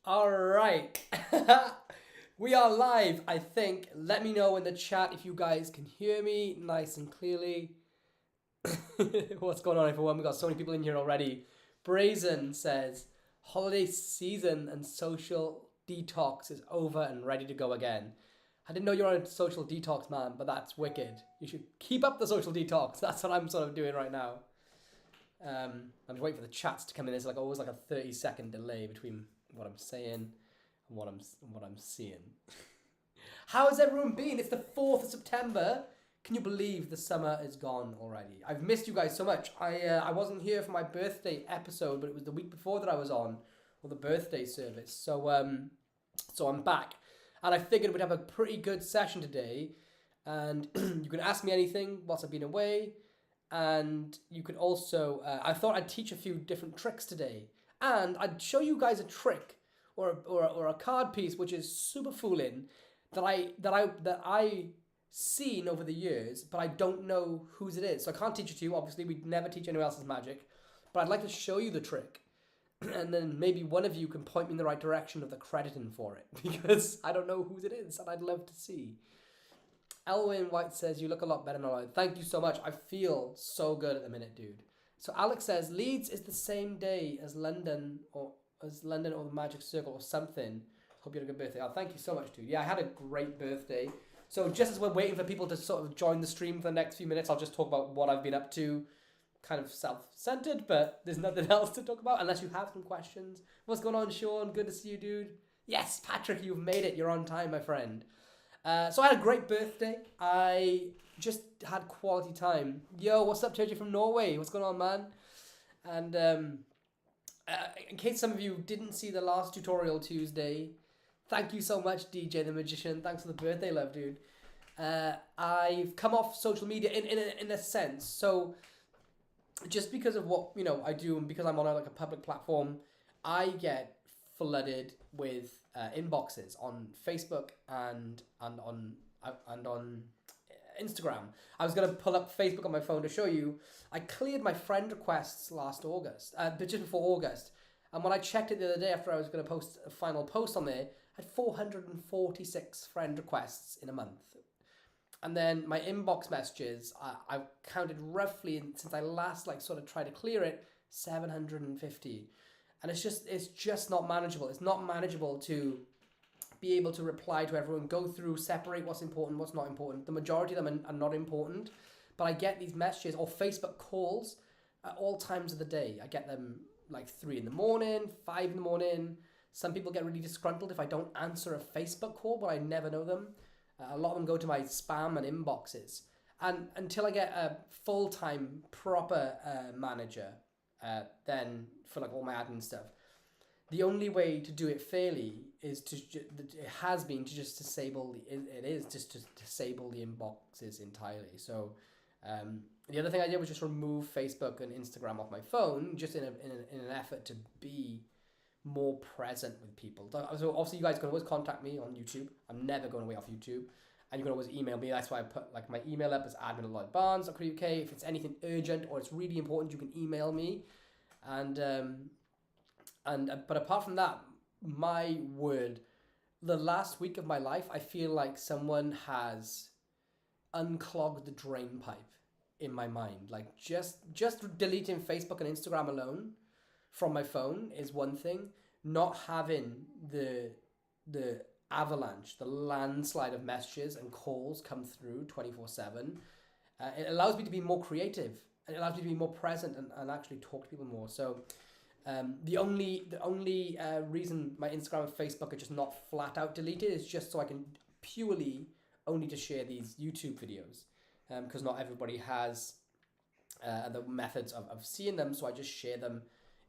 All right. We are live, I think. Let me know in the chat if you guys can hear me nice and clearly. What's going on, everyone? We got so many people in here already. Brazen says, holiday season and social detox is over and ready to go again. I didn't know you were on a social detox, man, but that's wicked. You should keep up the social detox. That's what I'm sort of doing right now. I'm just waiting for the chats to come in. There's like always like a 30-second delay between what I'm saying and what I'm seeing. How has everyone been? It's the 4th of September. Can you believe the summer is gone already? I've missed you guys so much. I wasn't here for my birthday episode, but it was the week before that I was on, or the birthday service. So I'm back, and I figured we'd have a pretty good session today. And you can ask me anything whilst I've been away. And you could also, I thought I'd teach a few different tricks today, and I'd show you guys a trick or a card piece which is super fooling that I seen over the years, but I don't know whose it is. So I can't teach it to you. Obviously, we'd never teach anyone else's magic, but I'd like to show you the trick, and then maybe one of you can point me in the right direction of the crediting for it because I don't know whose it is, and I'd love to see. Elwyn White says, you look a lot better now. Thank you so much. I feel so good at the minute, dude. So Alex says, Leeds is the same day as London or the Magic Circle or something. Hope you had a good birthday. Oh, thank you so much, dude. Yeah, I had a great birthday. So just as we're waiting for people to sort of join the stream for the next few minutes, I'll just talk about what I've been up to. Kind of self-centered, but there's nothing else to talk about unless you have some questions. What's going on, Sean? Good to see you, dude. Yes, Patrick, you've made it. You're on time, my friend. So I had a great birthday. I just had quality time. Yo, what's up, Turkey from Norway? What's going on, man? And in case some of you didn't see the last tutorial Tuesday, thank you so much, DJ the Magician. Thanks for the birthday love, dude. I've come off social media in a sense. So just because of what I do, and because I'm on a public platform, I get flooded with inboxes on Facebook and on Instagram. I was gonna pull up Facebook on my phone to show you. I cleared my friend requests last August, but just before August. And when I checked it the other day after I was gonna post a final post on there, I had 446 friend requests in a month. And then my inbox messages, I counted roughly since I last sort of tried to clear it, 750. And it's just not manageable. It's not manageable to be able to reply to everyone, go through, separate what's important, what's not important. The majority of them are not important, but I get these messages or Facebook calls at all times of the day. I get them like 3 in the morning, 5 in the morning. Some people get really disgruntled if I don't answer a Facebook call, but I never know them. A lot of them go to my spam and inboxes. And until I get a full-time proper manager, then for all my admin stuff, the only way to do it fairly is to just disable to disable the inboxes entirely. So the other thing I did was just remove Facebook and Instagram off my phone, just in an effort to be more present with people. So obviously you guys can always contact me on YouTube. I'm never going away off YouTube. And you can always email me. That's why I put my email up as admin@lloydbarnes.co.uk. If it's anything urgent or it's really important, you can email me. But apart from that, my word, the last week of my life, I feel like someone has unclogged the drain pipe in my mind. Just deleting Facebook and Instagram alone from my phone is one thing. Not having the avalanche, the landslide of messages and calls come through 24/7, it allows me to be more creative, and it allows me to be more present and actually talk to people more. So the only reason my Instagram and Facebook are just not flat out deleted is just so I can purely only to share these YouTube videos, because not everybody has the methods of seeing them, so I just share them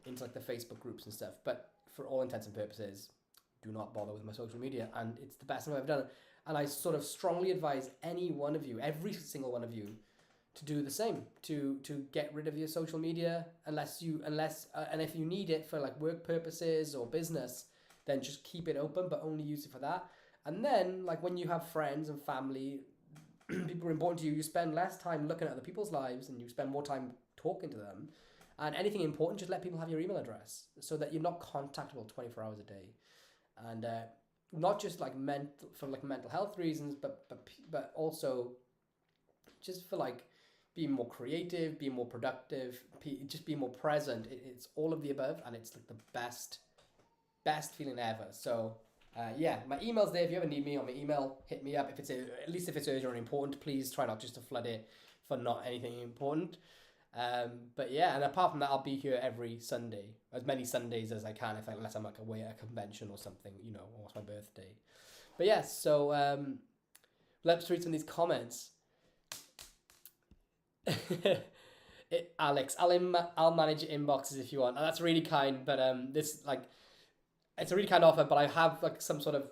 into the Facebook groups and stuff. But for all intents and purposes, do not bother with my social media, and it's the best thing I've done. And I sort of strongly advise any one of you, every single one of you, to do the same, to get rid of your social media and if you need it for work purposes or business, then just keep it open, but only use it for that. And then when you have friends and family, people are important to you, you spend less time looking at other people's lives and you spend more time talking to them. And anything important, just let people have your email address so that you're not contactable 24 hours a day. and not just like mental health reasons, but also just for like being more creative, being more productive, just being more present. It's all of the above, and it's like the best feeling ever. So yeah, my email's there. If you ever need me on my email, hit me up. If it's at least if it's urgent or important, please try not just to flood it for not anything important. But yeah, and apart from that, I'll be here every Sunday, as many Sundays as I can, unless I'm like away at a convention or something, or it's my birthday. But yeah, so let's read some of these comments. Alex, I'll manage your inboxes if you want. And that's really kind, but this like it's a really kind offer, but I have like some sort of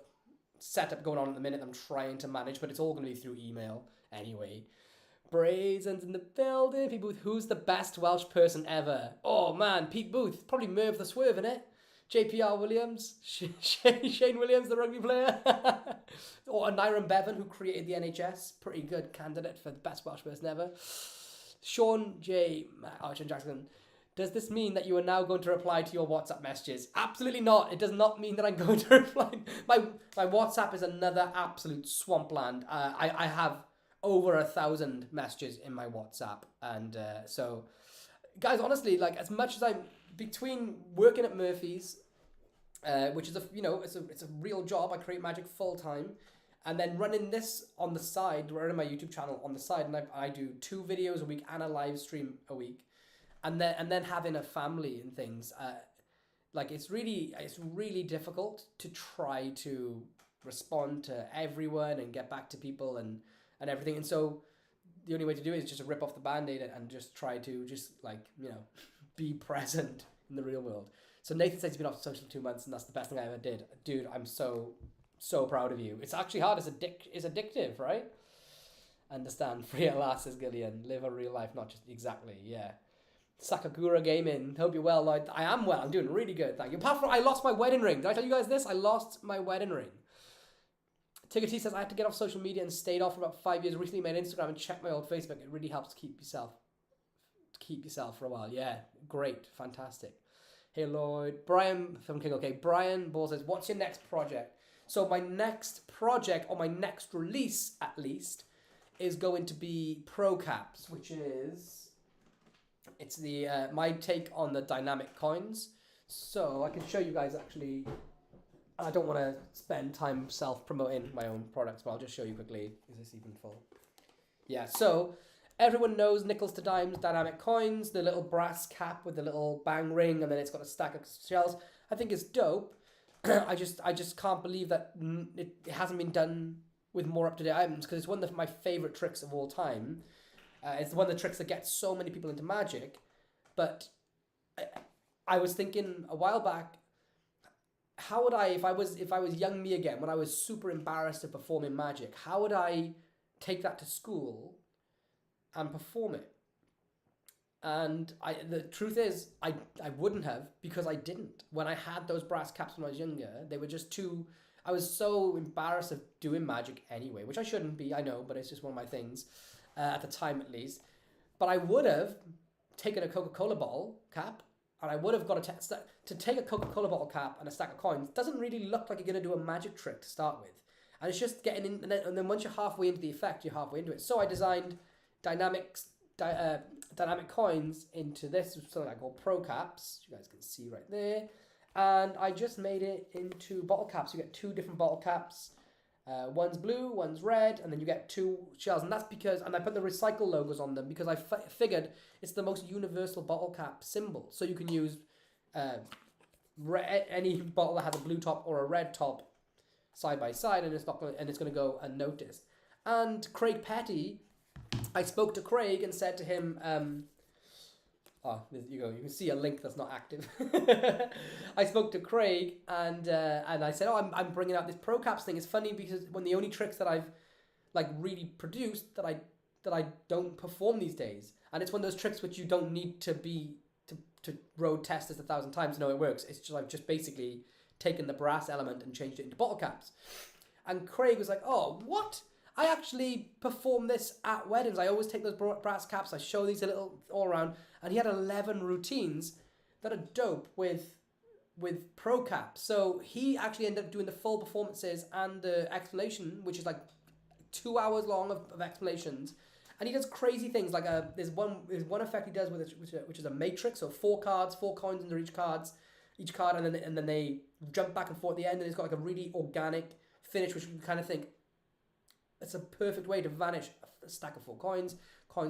setup going on at the minute I'm trying to manage, but it's all going to be through email anyway. Brazen's in the building. Pete Booth, who's the best Welsh person ever? Oh man, Pete Booth, probably Merv the Swerve, innit? JPR Williams, Shane Williams, the rugby player, or Nyron Bevan, who created the NHS. Pretty good candidate for the best Welsh person ever. Sean J. Archer Jackson. Does this mean that you are now going to reply to your WhatsApp messages? Absolutely not. It does not mean that I'm going to reply. My WhatsApp is another absolute swampland. I have over 1,000 messages in my WhatsApp, and so guys, honestly, like as much as I'm between working at Murphy's, which is it's a real job. I create magic full time, and then running this on the side, running my YouTube channel on the side, and I do 2 videos a week and a live stream a week, and then having a family and things. Like it's really difficult to try to respond to everyone and get back to people and everything. And so the only way to do it is just to rip off the Band-Aid and just try to just be present in the real world. So Nathan says he's been off social 2 months and that's the best thing I ever did. Dude, I'm so proud of you. It's actually hard. It's addictive, right? Understand. Free at last, says Gillian. Live a real life, not just exactly. Yeah. Sakagura Gaming. Hope you're well, Lloyd. I am well. I'm doing really good. Thank you. Apart from I lost my wedding ring. Did I tell you guys this? I lost my wedding ring. Tigger T says, I had to get off social media and stayed off for about 5 years. Recently made Instagram and checked my old Facebook. It really helps keep yourself for a while. Yeah, great. Fantastic. Hey, Lloyd. Brian from King. Okay, Brian Ball says, what's your next project? So my next project, or my next release at least, is going to be Pro Caps, which is, it's the my take on the dynamic coins. So I can show you guys actually. I don't want to spend time self-promoting my own products, but I'll just show you quickly. Is this even full? Yeah, so everyone knows nickels to dimes dynamic coins, the little brass cap with the little bang ring, and then it's got a stack of shells. I think it's dope. I just can't believe that it hasn't been done with more up-to-date items, because it's one of my favorite tricks of all time. It's one of the tricks that gets so many people into magic. But I was thinking a while back, how would I, if I was young me again, when I was super embarrassed of performing magic, how would I take that to school and perform it? And the truth is, I wouldn't have, because I didn't. When I had those brass caps when I was younger, they were just too, I was so embarrassed of doing magic anyway, which I shouldn't be, I know, but it's just one of my things, at the time at least. But I would have taken a Coca-Cola bottle cap, and I would have got to take a Coca-Cola bottle cap and a stack of coins. Doesn't really look like you're going to do a magic trick to start with. And it's just getting in, and then once you're halfway into the effect, you're halfway into it. So I designed dynamic coins into this, something I call Pro Caps. You guys can see right there. And I just made it into bottle caps. You get 2 different bottle caps. One's blue, one's red, and then you get 2 shells. And that's because, and I put the recycle logos on them because I figured it's the most universal bottle cap symbol. So you can use any bottle that has a blue top or a red top side by side, and it's going to go unnoticed. And Craig Petty, I spoke to Craig and said to him, there you go. You can see a link that's not active. I spoke to Craig and I said, I'm bringing out this Pro Caps thing. It's funny because one of the only tricks that I've really produced that I don't perform these days, and it's one of those tricks which you don't need to road test this 1,000 times to know it works. It's just I've just basically taken the brass element and changed it into bottle caps. And Craig was like, oh, what? I actually perform this at weddings. I always take those brass caps. I show these a little all around. And he had 11 routines that are dope with with pro caps. So he actually ended up doing the full performances and the explanation, which is like 2 hours long of explanations. And he does crazy things like there's one effect he does with it, which is a matrix. So 4 cards, 4 coins under each card, and then they jump back and forth at the end, and it's got like a really organic finish, which you kind of think it's a perfect way to vanish a stack of 4 coins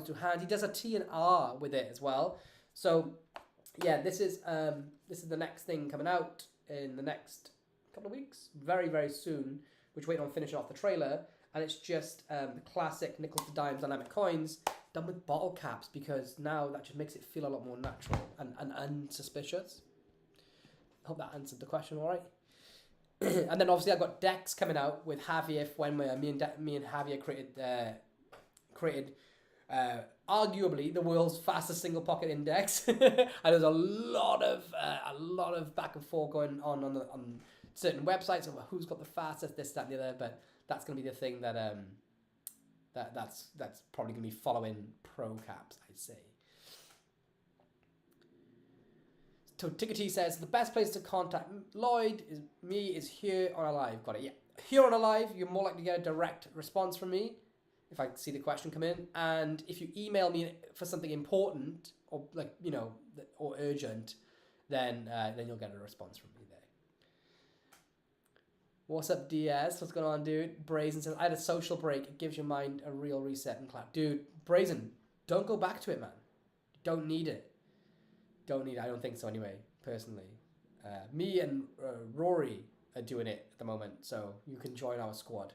to hand. He does a T and R with it as well. So yeah, this is the next thing coming out in the next couple of weeks, very very soon. Which waiting on finishing off the trailer, and it's just the classic nickels to dimes dynamic coins done with bottle caps, because now that just makes it feel a lot more natural and unsuspicious. Hope that answered the question all right. And then obviously I've got decks coming out with Javier when me and Javier created arguably the world's fastest single pocket index. And there's a lot of back and forth going on certain websites of who's got the fastest, this, that, and the other. But that's going to be the thing that's probably going to be following pro caps, I'd say. So Tickety says the best place to contact Lloyd is here on a live. Got it? Yeah, here on a live, you're more likely to get a direct response from me if I see the question come in, and if you email me for something important or or urgent, then you'll get a response from me there. What's up, DS? What's going on, dude? Brazen says I had a social break. It gives your mind a real reset and clap, dude. Brazen, don't go back to it, man. You don't need it. I don't think so anyway, personally. Me and Rory are doing it at the moment, so you can join our squad.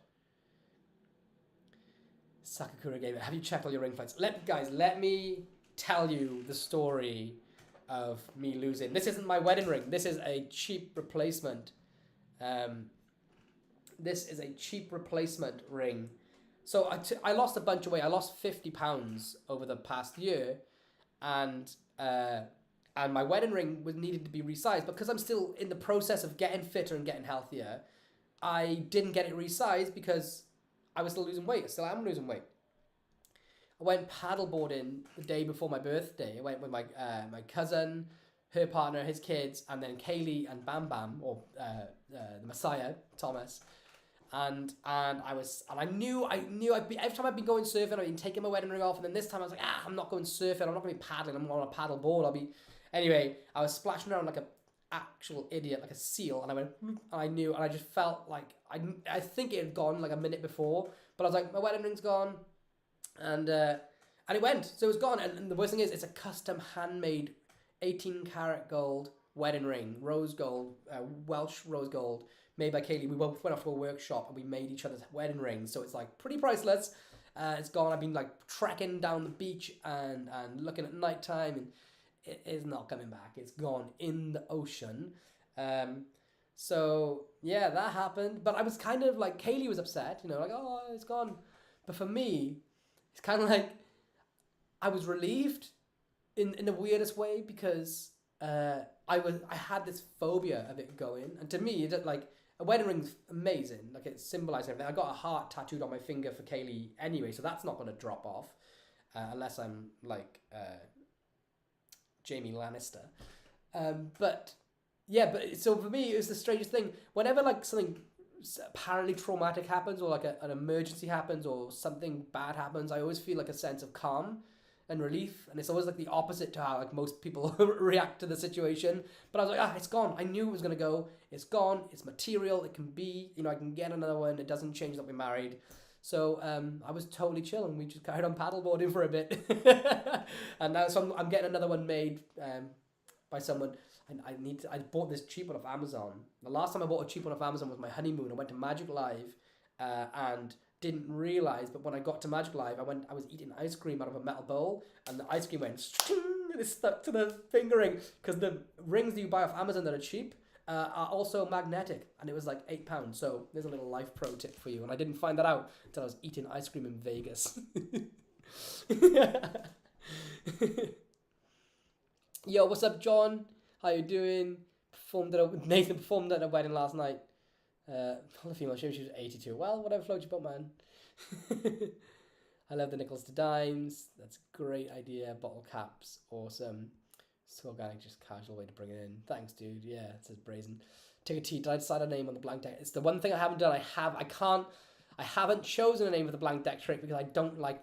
Sakakura Gamer, have you checked all your ring fights? Let me tell you the story of me losing. This isn't my wedding ring. This is a cheap replacement. This is a cheap replacement ring. So I lost a bunch of weight. I lost 50 pounds over the past year, and my wedding ring was needed to be resized. Because I'm still in the process of getting fitter and getting healthier, I didn't get it resized because I was still losing weight. I still am losing weight. I went paddleboarding the day before my birthday. I went with my cousin, her partner, his kids, and then Kaylee and Bam Bam, or the Messiah, Thomas. And I knew I'd be, every time I'd been going surfing, I'd been taking my wedding ring off, and then this time I was like, I'm not going surfing, I'm not going to be paddling, I'm on a paddle board, Anyway, I was splashing around like an actual idiot, like a seal, and I went, and I knew, and I just felt like, I think it had gone like a minute before, but I was like, my wedding ring's gone, and it went, so it was gone, and the worst thing is, it's a custom handmade 18 karat gold wedding ring, rose gold, Welsh rose gold, made by Kaylee. We both went off to a workshop and we made each other's wedding rings, so it's like pretty priceless. It's gone. I've been like trekking down the beach and looking at nighttime, and it is not coming back. It's gone in the ocean. So yeah, that happened. But I was kind of like, Kaylee was upset, like, oh, it's gone. But for me, it's kind of like I was relieved in the weirdest way, because I had this phobia of it going, and to me, it like a wedding ring's amazing, like it symbolizes everything. I got a heart tattooed on my finger for Kaylee anyway, so that's not going to drop off unless I'm like Jamie Lannister. But so for me, it was the strangest thing. Whenever like something apparently traumatic happens, or like an emergency happens, or something bad happens, I always feel like a sense of calm and relief, and it's always like the opposite to how like most people react to the situation. But I was like, it's gone. I knew it was gonna go. It's gone. It's material. It can be, I can get another one. It doesn't change that we're married. So I was totally chill, and we just carried on paddleboarding for a bit. And now so I'm getting another one made by someone. I bought this cheap one off Amazon. The last time I bought a cheap one off Amazon was my honeymoon. I went to Magic Live and didn't realize, but when I got to Magic Live, I was eating ice cream out of a metal bowl, and the ice cream went and it stuck to the fingering, because the rings that you buy off Amazon that are cheap are also magnetic, and it was like £8. So there's a little life pro tip for you, and I didn't find that out until I was eating ice cream in Vegas. Yo, what's up, John? How you doing? Nathan performed at a wedding last night. All the female, she was 82. Well, whatever floats your boat, man. I love the nickels to dimes. That's a great idea. Bottle caps, awesome. So organic, just casual way to bring it in. Thanks, dude. Yeah, it says brazen. Take a tea. Did I decide a name on the blank deck? It's the one thing I haven't done. I haven't chosen a name for the blank deck trick because I don't like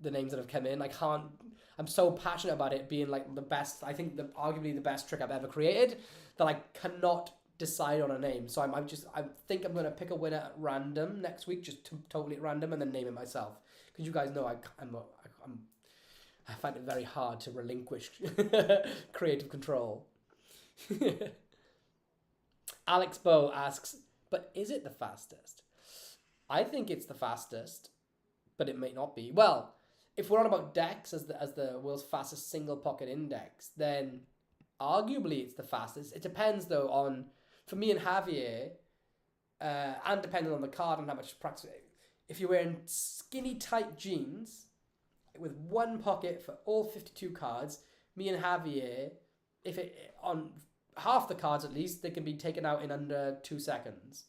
the names that have come in. I'm so passionate about it being like the best. I think arguably the best trick I've ever created that I cannot decide on a name. So I think I'm gonna pick a winner at random next week, just totally at random, and then name it myself. Because you guys know I find it very hard to relinquish creative control. Alex Bow asks, but is it the fastest? I think it's the fastest, but it may not be. Well, if we're on about decks as the world's fastest single pocket index, then arguably it's the fastest. It depends though on, for me and Javier, and depending on the card and how much practice. If you're wearing skinny tight jeans with one pocket for all 52 cards, me and Javier, if it on half the cards at least, they can be taken out in under 2 seconds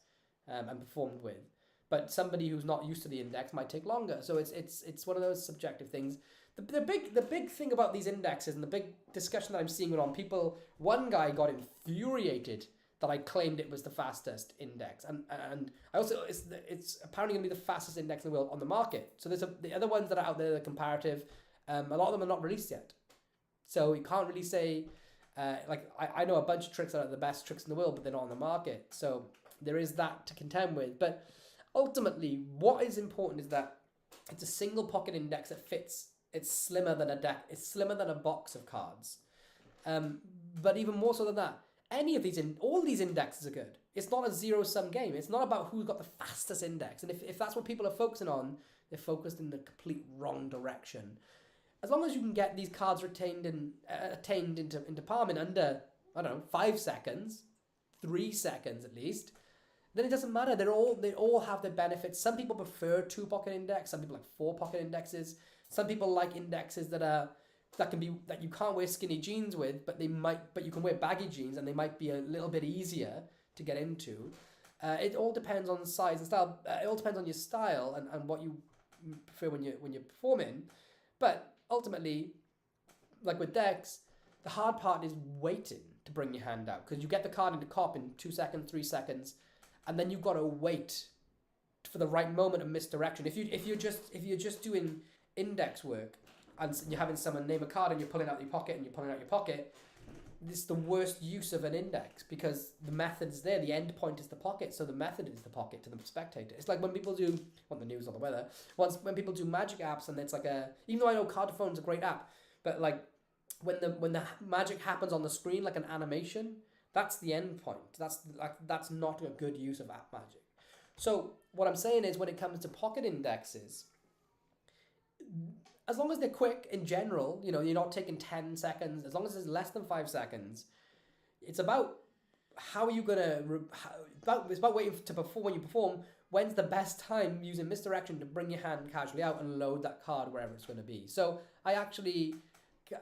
and performed with. But somebody who's not used to the index might take longer. So it's one of those subjective things. The big thing about these indexes and the big discussion that I'm seeing it on people, one guy got infuriated that I claimed it was the fastest index, and I also it's apparently going to be the fastest index in the world on the market. So there's the other ones that are out there, the comparative, a lot of them are not released yet, so you can't really say I know a bunch of tricks that are the best tricks in the world, but they're not on the market. So there is that to contend with. But ultimately, what is important is that it's a single pocket index that fits. It's slimmer than a deck. It's slimmer than a box of cards. But even more so than that, all these indexes are good. It's not a zero-sum game. It's not about who's got the fastest index. And if that's what people are focusing on, they're focused in the complete wrong direction. As long as you can get these cards attained into palm in under, 5 seconds, 3 seconds at least, then it doesn't matter. They all have their benefits. Some people prefer 2-pocket index. Some people like 4-pocket indexes. Some people like indexes that you can't wear skinny jeans with, but you can wear baggy jeans and they might be a little bit easier to get into. It all depends on size and style. It all depends on your style and what you prefer when you're performing. But ultimately, like with decks, the hard part is waiting to bring your hand out, because you get the card into cop in 2 seconds, 3 seconds, and then you've got to wait for the right moment of misdirection. If you're just doing index work and you're having someone name a card and you're pulling out your pocket and you're pulling out your pocket, this is the worst use of an index, because the method's there. The end point is the pocket, so the method is the pocket to the spectator. It's like when people do, on the news or the weather, when people do magic apps, and it's like even though I know Cardaphone's a great app, but like when the magic happens on the screen like an animation, that's the end point. That's not a good use of app magic. So what I'm saying is, when it comes to pocket indexes, as long as they're quick in general, you're not taking 10 seconds, as long as it's less than 5 seconds, it's about how are you going to, it's about waiting to perform. When you perform, when's the best time using misdirection to bring your hand casually out and load that card wherever it's going to be. So I actually,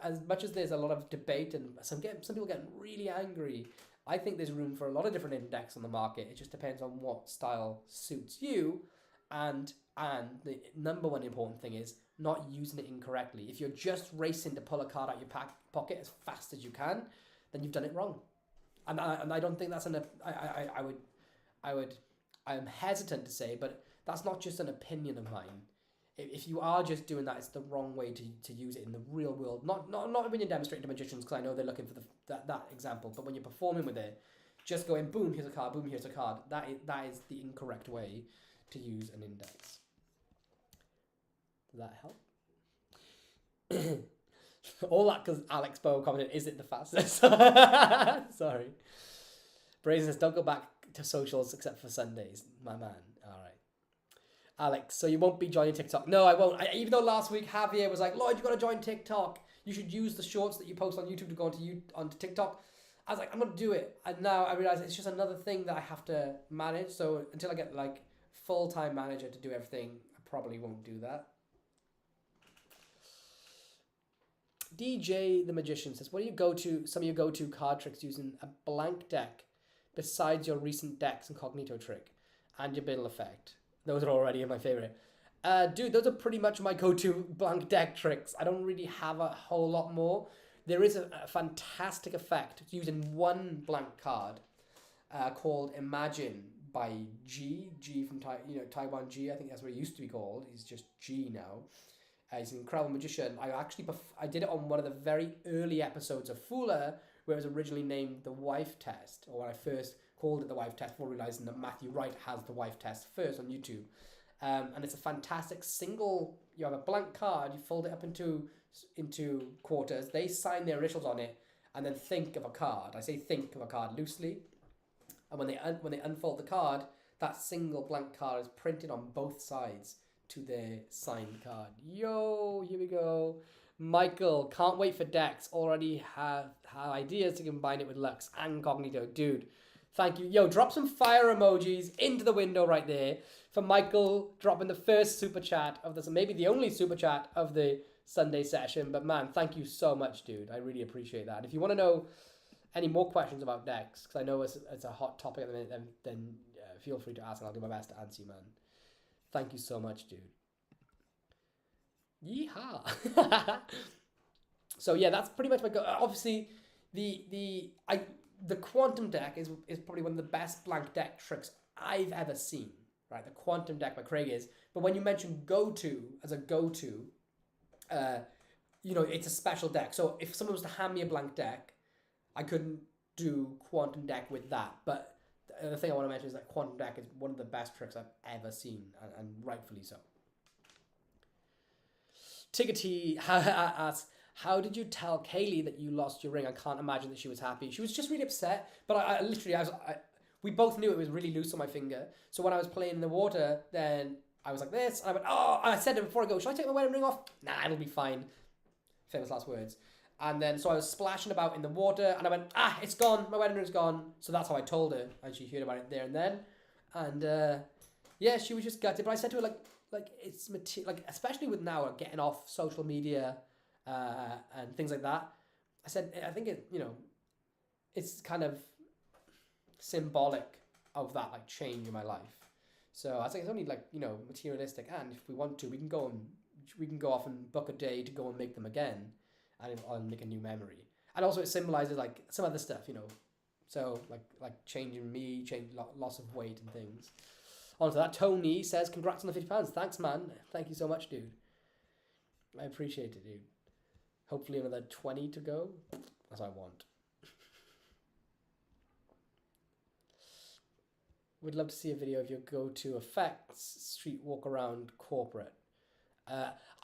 as much as there's a lot of debate and some people getting really angry, I think there's room for a lot of different index on the market. It just depends on what style suits you, and the number one important thing is not using it incorrectly. If you're just racing to pull a card out your pocket as fast as you can, then you've done it wrong. And I don't think that's I'm hesitant to say, but that's not just an opinion of mine. If you are just doing that, it's the wrong way to use it in the real world. Not when you're demonstrating to magicians, because I know they're looking for that example. But when you're performing with it, just going boom, here's a card, boom, here's a card. That is the incorrect way to use an index. Does that help? All that because Alex Bow commented, is it the fastest? Sorry. Brazen says, don't go back to socials except for Sundays. My man. All right. Alex, so you won't be joining TikTok? No, I won't. Even though last week Javier was like, Lloyd, you got to join TikTok. You should use the shorts that you post on YouTube to go onto TikTok. I was like, I'm going to do it. And now I realize it's just another thing that I have to manage. So until I get like full-time manager to do everything, I probably won't do that. DJ the Magician says, what do some of your go-to card tricks using a blank deck besides your recent Dex Incognito trick and your Biddle effect? Those are already my favorite. Dude, those are pretty much my go-to blank deck tricks. I don't really have a whole lot more. there is a fantastic effect using one blank card called Imagine by G from Taiwan G. I think that's what it used to be called. He's just G now. He's an incredible magician. I did it on one of the very early episodes of Fula, where it was originally named the Wife Test, or when I first called it the Wife Test before realizing that Matthew Wright has the Wife Test first on YouTube. And it's a fantastic single. You have a blank card, you fold it up into quarters, they sign their initials on it, and then think of a card. I say think of a card loosely. And when they unfold the card, that single blank card is printed on both sides to their signed card. Yo, here we go. Michael, can't wait for decks. Already have ideas to combine it with Lux and Cognito. Dude, thank you. Yo, drop some fire emojis into the window right there for Michael dropping the first super chat of this, maybe the only super chat of the Sunday session. But man, thank you so much, dude. I really appreciate that. And if you want to know any more questions about decks, because I know it's a hot topic at the minute, then feel free to ask and I'll do my best to answer you, man. Thank you so much, dude. Yeehaw. So yeah, that's pretty much my go. Obviously, the quantum deck is probably one of the best blank deck tricks I've ever seen. Right, the quantum deck by Craig is. But when you mention go-to as a go-to, it's a special deck. So if someone was to hand me a blank deck, I couldn't do quantum deck with that. But the thing I want to mention is that quantum deck is one of the best tricks I've ever seen, and rightfully so. Tiggity asks, how did you tell Kaylee that you lost your ring? I can't imagine that she was happy. She was just really upset. But we both knew it was really loose on my finger. So when I was playing in the water, then I was like this. And I went, oh, and I said it before I go, should I take my wedding ring off? Nah, it'll be fine. Famous last words. And then, so I was splashing about in the water, and I went, it's gone. My wedding ring's gone. So that's how I told her, and she heard about it there and then. And yeah, she was just gutted. But I said to her, like it's like, especially with now getting off social media and things like that. I said, I think it's kind of symbolic of that like change in my life. So I think it's only like materialistic, and if we want to, we can go off and book a day to go and make them again, and make a new memory. And also it symbolizes like some other stuff, so like changing me, loss of weight and things. On to that, Tony says, congrats on the £50. Thanks, man. Thank you so much, dude. I appreciate it, dude. Hopefully another 20 to go, as I want. Would love to see a video of your go-to effects, street walk around corporate.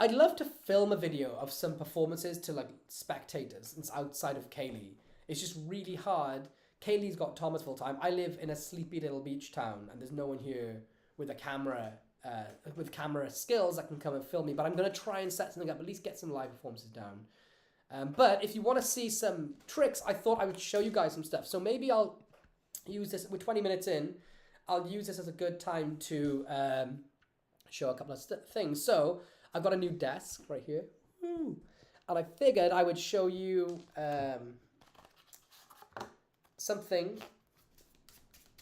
I'd love to film a video of some performances to like spectators outside of Kaylee. It's just really hard. Kaylee's got Thomas full time. I live in a sleepy little beach town, and there's no one here with a camera, with camera skills that can come and film me. But I'm gonna try and set something up, at least get some live performances down. But if you want to see some tricks, I thought I would show you guys some stuff. So maybe I'll use this. We're 20 minutes in. I'll use this as a good time to show a couple of things. So I've got a new desk right here. And I figured I would show you something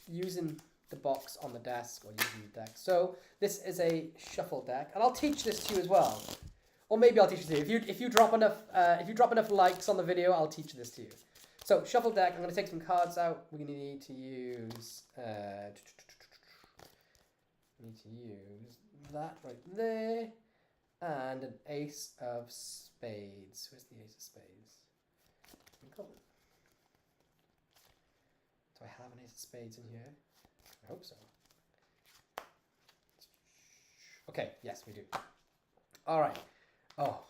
using the box on the desk or using the deck. So this is a shuffle deck, and I'll teach this to you as well. Or maybe I'll teach it to you. If you drop enough likes on the video, I'll teach this to you. So shuffle deck, I'm going to take some cards out. We're going to need to use that right there, and an ace of spades. Where's the ace of spades? Do I have an ace of spades in here? I hope so. Okay, yes, we do. All right. Oh,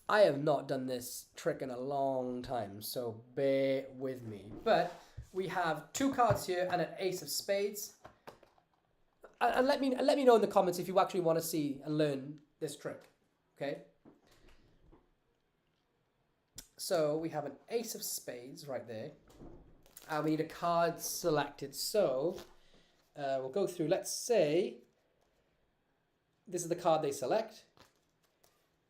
I have not done this trick in a long time, so bear with me. But we have two cards here and an ace of spades. And let me know in the comments if you actually want to see and learn this trick. Okay. So we have an ace of spades right there, and we need a card selected. So we'll go through. Let's say this is the card they select.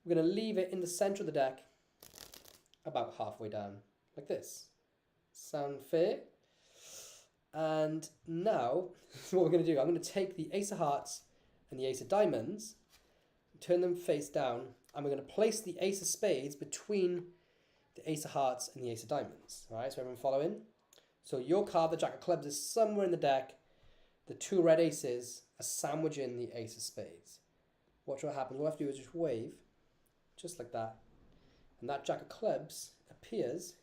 We're going to leave it in the center of the deck, about halfway down, like this. Sound fair? And now, what we're going to do, I'm going to take the ace of hearts and the ace of diamonds, turn them face down, and we're going to place the ace of spades between the ace of hearts, and the ace of diamonds. All right, so everyone following? So your card, the jack of clubs, is somewhere in the deck. The two red aces are sandwiching the ace of spades. Watch what happens. All I have to do is just wave, just like that. And that jack of clubs appears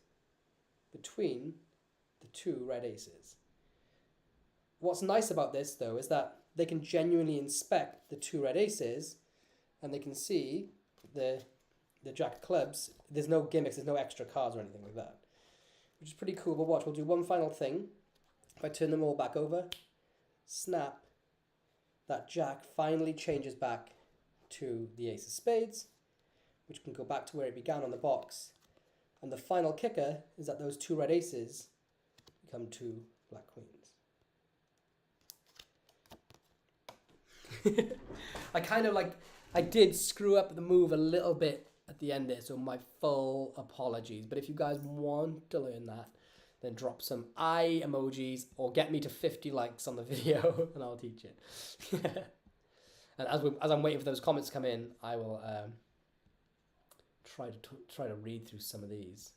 between the two red aces. What's nice about this, though, is that they can genuinely inspect the two red aces and they can see the jack of clubs. There's no gimmicks, there's no extra cards or anything like that, which is pretty cool. But watch, we'll do one final thing. If I turn them all back over, snap, that jack finally changes back to the ace of spades, which can go back to where it began on the box. And the final kicker is that those two red aces become two black queens. I did screw up the move a little bit at the end there, so my full apologies. But if you guys want to learn that, then drop some eye emojis or get me to 50 likes on the video and I'll teach it. And as I'm waiting for those comments to come in, I will try to read through some of these.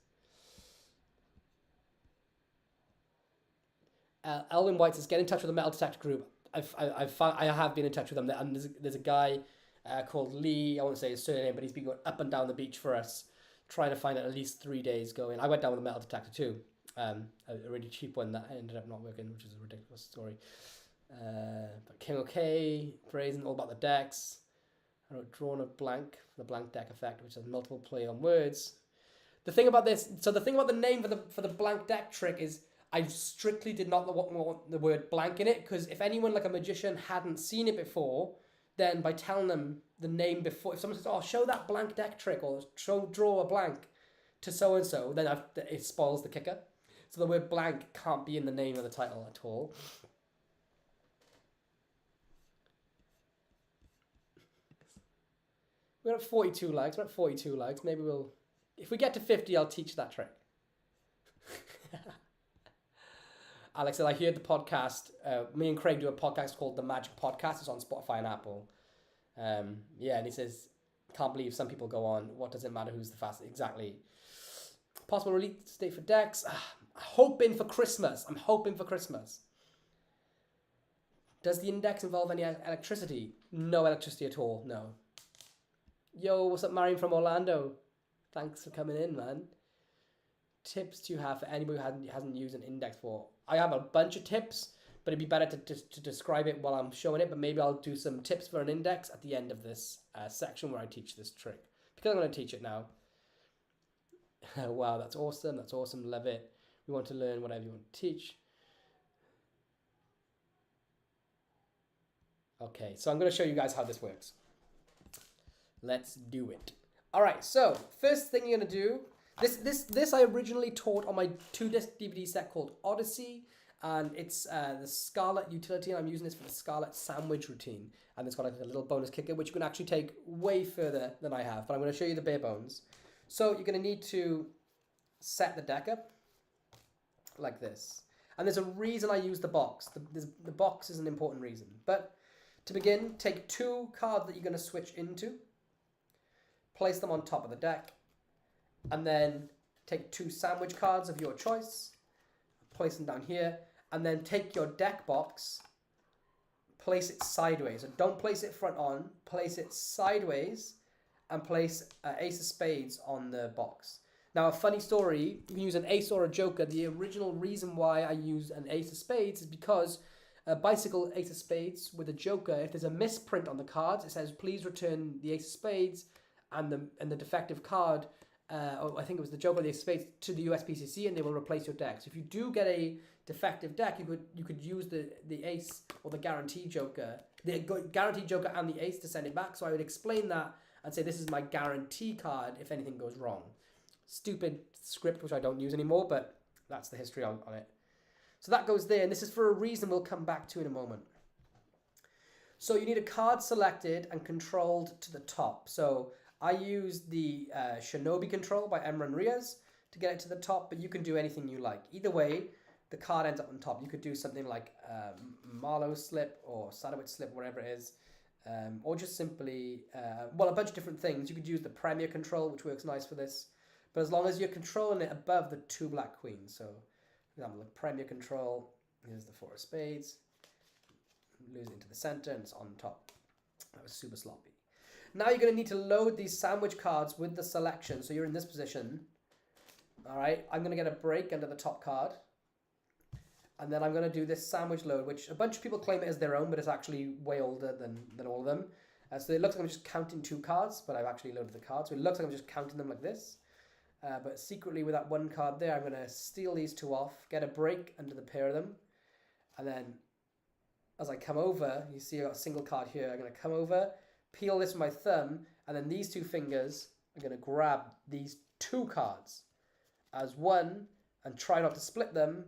Elwin White says, get in touch with the Metal Detector group. I have been in touch with them, and there's a guy called Lee. I won't say his surname, but he's been going up and down the beach for us, trying to find at least 3 days going. I went down with a metal detector too, a really cheap one that ended up not working, which is a ridiculous story. But King OK, Brazen, all about the decks. I wrote drawn a blank for the blank deck effect, which has multiple play on words. The thing about the name for the blank deck trick is I strictly did not want the word blank in it, because if anyone like a magician hadn't seen it before, then by telling them the name before, if someone says, oh, show that blank deck trick or draw a blank to so-and-so, then it spoils the kicker. So the word blank can't be in the name of the title at all. We're at 42 likes. Maybe if we get to 50, I'll teach that trick. Alex said, I heard the podcast. Me and Craig do a podcast called The Magic Podcast. It's on Spotify and Apple. And he says, can't believe some people go on. What does it matter who's the fastest? Exactly. Possible release date for decks. I'm hoping for Christmas. Does the index involve any electricity? No electricity at all. No. Yo, what's up, Marion from Orlando? Thanks for coming in, man. Tips do you have for anybody who hasn't used an index before? I have a bunch of tips, but it'd be better to describe it while I'm showing it. But maybe I'll do some tips for an index at the end of this section where I teach this trick, because I'm going to teach it now. Wow, that's awesome. Love it. We want to learn whatever you want to teach. Okay, so I'm going to show you guys how this works. Let's do it. All right, so first thing you're going to do, this I originally taught on my 2-disc DVD set called Odyssey, and it's the Scarlet utility, and I'm using this for the Scarlet sandwich routine, and it's got like a little bonus kicker, which you can actually take way further than I have, but I'm going to show you the bare bones. So you're going to need to set the deck up like this, and there's a reason I use the box. The box is an important reason, but to begin, take 2 cards that you're going to switch into, place them on top of the deck, and then take 2 sandwich cards of your choice, place them down here, and then take your deck box, place it sideways. So don't place it front on, place it sideways, and place ace of spades on the box. Now, a funny story, you can use an ace or a joker. The original reason why I use an ace of spades is because a bicycle ace of spades with a joker, if there's a misprint on the cards, it says, please return the ace of spades and the defective card, I think it was the joker or the ace of spades, to the USPCC, and they will replace your deck. So if you do get a defective deck, you could use the ace or the guarantee joker, the guarantee joker and the ace to send it back. So I would explain that and say, this is my guarantee card if anything goes wrong. Stupid script, which I don't use anymore, but that's the history on it. So that goes there, and this is for a reason we'll come back to in a moment. So you need a card selected and controlled to the top. So I use the Shinobi control by Emran Riaz to get it to the top, but you can do anything you like. Either way, the card ends up on top. You could do something like Marlowe slip or Sadowitz slip, whatever it is, or just simply, a bunch of different things. You could use the Premier control, which works nice for this. But as long as you're controlling it above the 2 black queens. So, for example, the premier control, here's the 4 of spades. Lose it into the center and it's on top. That was super sloppy. Now you're going to need to load these sandwich cards with the selection. So you're in this position. All right, I'm going to get a break under the top card. And then I'm going to do this sandwich load, which a bunch of people claim it as their own, but it's actually way older than all of them. So it looks like I'm just counting 2 cards, but I've actually loaded the cards. So it looks like I'm just counting them like this. But secretly with that 1 card there, I'm going to steal these 2 off, get a break under the pair of them. And then as I come over, you see I got a single card here. I'm going to come over, peel this with my thumb, and then these 2 fingers are going to grab these 2 cards as one and try not to split them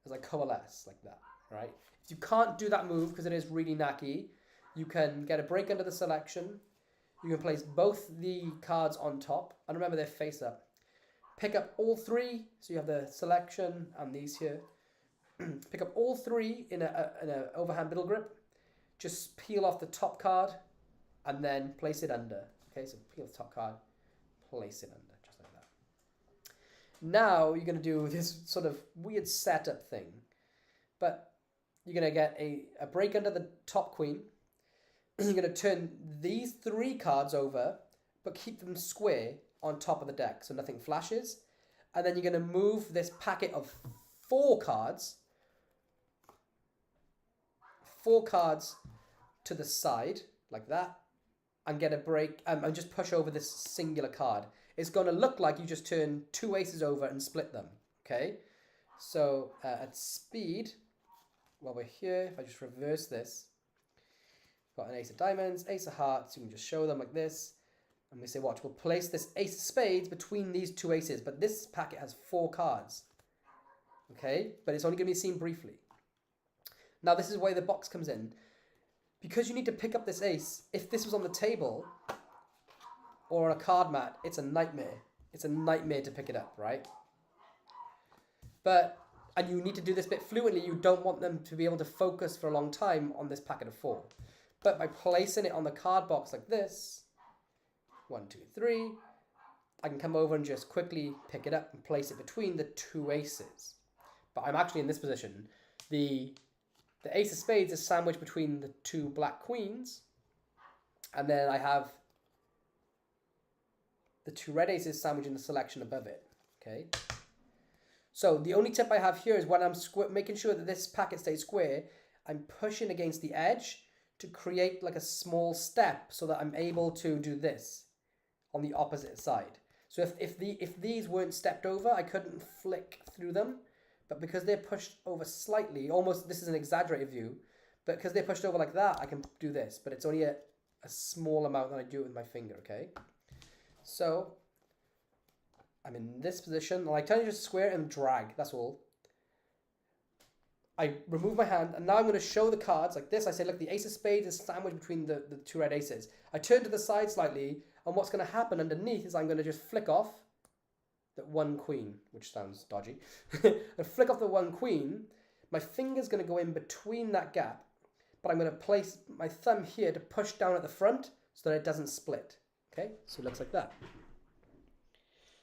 as I coalesce like that, right? If you can't do that move because it is really knacky, you can get a break under the selection. You can place both the cards on top, and remember they're face up. Pick up all 3, so you have the selection and these here. Pick up all 3 in a overhand middle grip. Just peel off the top card and then place it under. Okay, so peel the top card, place it under, just like that. Now you're going to do this sort of weird setup thing, but you're going to get a break under the top queen. You're going to turn these 3 cards over, but keep them square on top of the deck, so nothing flashes. And then you're going to move this packet of 4 cards to the side, like that, and get a break, and just push over this singular card. It's going to look like you just turn 2 aces over and split them, okay? So at speed, while we're here, if I just reverse this, got an ace of diamonds, ace of hearts, you can just show them like this, and we say, watch, we'll place this ace of spades between these 2 aces, but this packet has 4 cards, okay? But it's only going to be seen briefly. Now this is where the box comes in. Because you need to pick up this ace, if this was on the table or on a card mat, it's a nightmare. It's a nightmare to pick it up, right? And you need to do this bit fluently. You don't want them to be able to focus for a long time on this packet of 4. But by placing it on the card box like this, 1, 2, 3, I can come over and just quickly pick it up and place it between the 2 aces. But I'm actually in this position. The ace of spades is sandwiched between the 2 black queens. And then I have the 2 red aces sandwiched in the selection above it. Okay. So the only tip I have here is when I'm making sure that this packet stays square, I'm pushing against the edge to create like a small step so that I'm able to do this on the opposite side. So if these weren't stepped over, I couldn't flick through them. But because they're pushed over slightly, almost, this is an exaggerated view, but because they're pushed over like that, I can do this. But it's only a small amount that I do it with my finger, okay? So I'm in this position, and I tell you just square and drag, that's all. I remove my hand, and now I'm going to show the cards like this. I say, look, the ace of spades is sandwiched between the 2 red aces. I turn to the side slightly, and what's going to happen underneath is I'm going to just flick off that 1 queen, which sounds dodgy. I flick off the 1 queen. My finger's going to go in between that gap, but I'm going to place my thumb here to push down at the front so that it doesn't split. Okay, so it looks like that.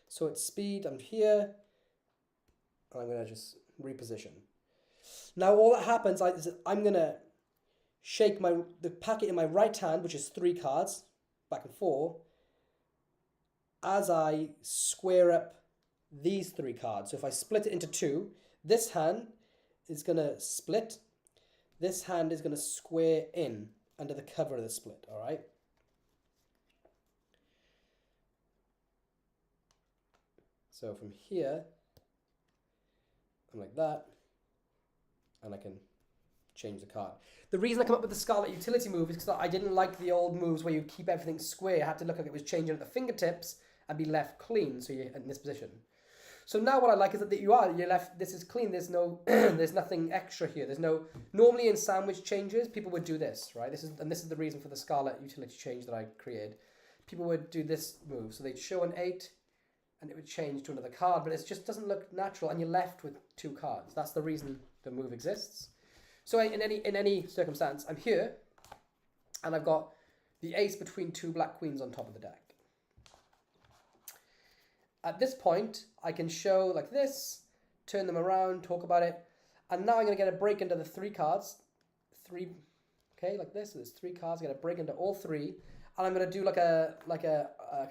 So at speed, I'm here, and I'm going to just reposition. Now all that happens is I'm going to shake the packet in my right hand, which is 3 cards, back and forth, as I square up these 3 cards. So if I split it into 2, this hand is going to split. This hand is going to square in under the cover of the split, all right? So from here, I'm like that, and I can change the card. The reason I come up with the Scarlet utility move is because I didn't like the old moves where you keep everything square. It had to look like it was changing at the fingertips and be left clean, so you're in this position. So now what I like is that you're left, this is clean, there's no, there's nothing extra here. There's no, normally in sandwich changes, people would do this, right? This is the reason for the Scarlet utility change that I created. People would do this move. So they'd show an 8, and it would change to another card, but it just doesn't look natural, and you're left with 2 cards. That's the reason the move exists. So in any circumstance, I'm here, and I've got the ace between 2 black queens on top of the deck. at this point, I can show like this, turn them around, talk about it. And now I'm going to get a break into the 3 cards. 3, okay, like this. So there's 3 cards. I'm going to break into all 3. And I'm going to do like an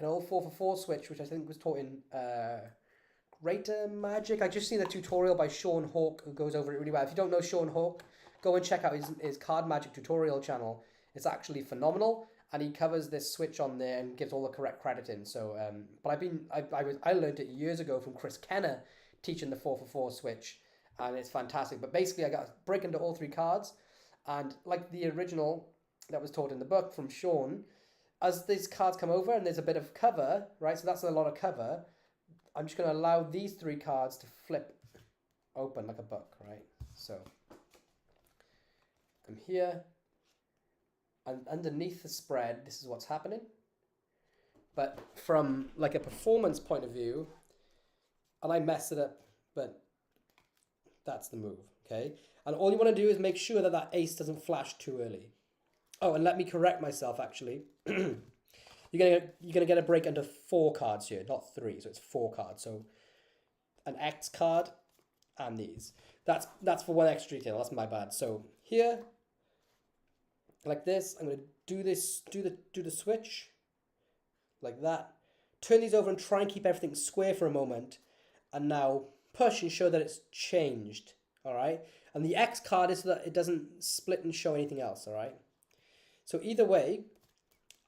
old 4-for-4 switch, which I think was taught in Greater Magic. I just seen a tutorial by Sean Hawke who goes over it really well. If you don't know Sean Hawke, go and check out his Card Magic tutorial channel. It's actually phenomenal, and he covers this switch on there and gives all the correct credit in. So, but I learned it years ago from Chris Kenner teaching the 4-for-4 switch, and it's fantastic. But basically, I got to break into all 3 cards, and like the original that was taught in the book from Sean, as these cards come over and there's a bit of cover, right? So that's a lot of cover. I'm just going to allow these 3 cards to flip open like a book, right? So I'm here, and underneath the spread, this is what's happening. But from like a performance point of view, and I messed it up, but that's the move, okay? And all you want to do is make sure that that ace doesn't flash too early. Oh, and let me correct myself, actually. You're gonna get a break under 4 cards here, not 3. So it's 4 cards. So an X card and these. That's for one extra detail. That's my bad. So here, like this, I'm gonna do this. Do the switch, like that. Turn these over and try and keep everything square for a moment, and now push and show that it's changed. All right. And the X card is so that it doesn't split and show anything else. All right. So either way,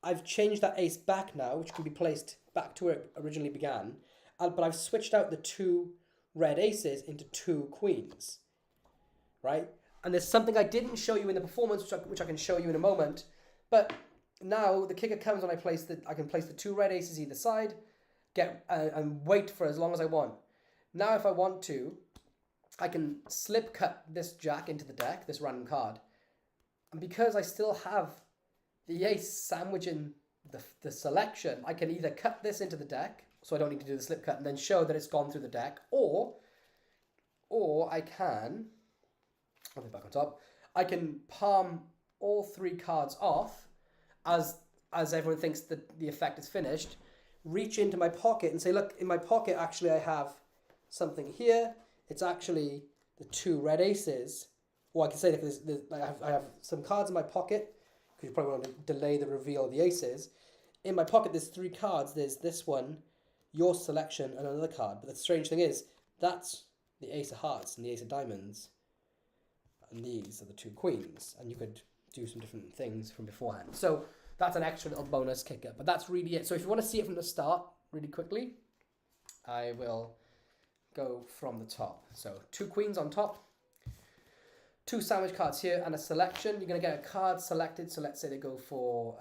I've changed that ace back now, which can be placed back to where it originally began. But I've switched out the 2 red aces into 2 queens, right? And there's something I didn't show you in the performance, which I can show you in a moment. But now the kicker comes when I can place the 2 red aces either side, and wait for as long as I want. Now, if I want to, I can slip cut this jack into the deck, this random card. And because I still have the ace sandwiching the selection, I can either cut this into the deck, so I don't need to do the slip cut, and then show that it's gone through the deck, or I can, I'll be back on top, I can palm all 3 cards off as everyone thinks that the effect is finished, reach into my pocket and say, look, in my pocket, actually, I have something here. It's actually the 2 red aces. Or I can say that I have some cards in my pocket, because you probably want to delay the reveal of the aces. In my pocket, there's 3 cards. There's this one, your selection, and another card. But the strange thing is, that's the ace of hearts and the ace of diamonds. And these are the 2 queens. And you could do some different things from beforehand. So that's an extra little bonus kicker. But that's really it. So if you want to see it from the start, really quickly, I will go from the top. So 2 queens on top. 2 sandwich cards here and a selection. You're going to get a card selected. So let's say they go for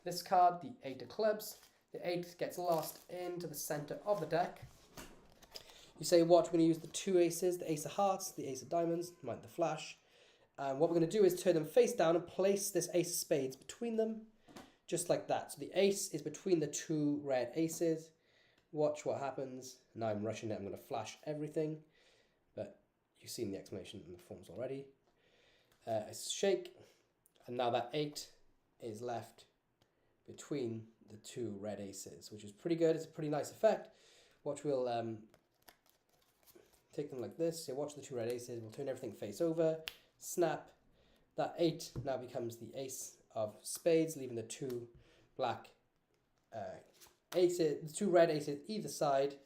this card, the 8 of clubs. The 8 gets lost into the center of the deck. You say, what? We're going to use the 2 aces, the ace of hearts, the ace of diamonds, like the flash. And what we're going to do is turn them face down and place this ace of spades between them, just like that. So the ace is between the 2 red aces. Watch what happens. Now I'm rushing it. I'm going to flash everything. But you've seen the explanation in the forms already. A shake, and now that 8 is left between the 2 red aces, which is pretty good. It's a pretty nice effect. Watch, we'll take them like this. So watch the 2 red aces. We'll turn everything face over. Snap. That 8 now becomes the ace of spades, leaving the 2 black aces, the 2 red aces either side.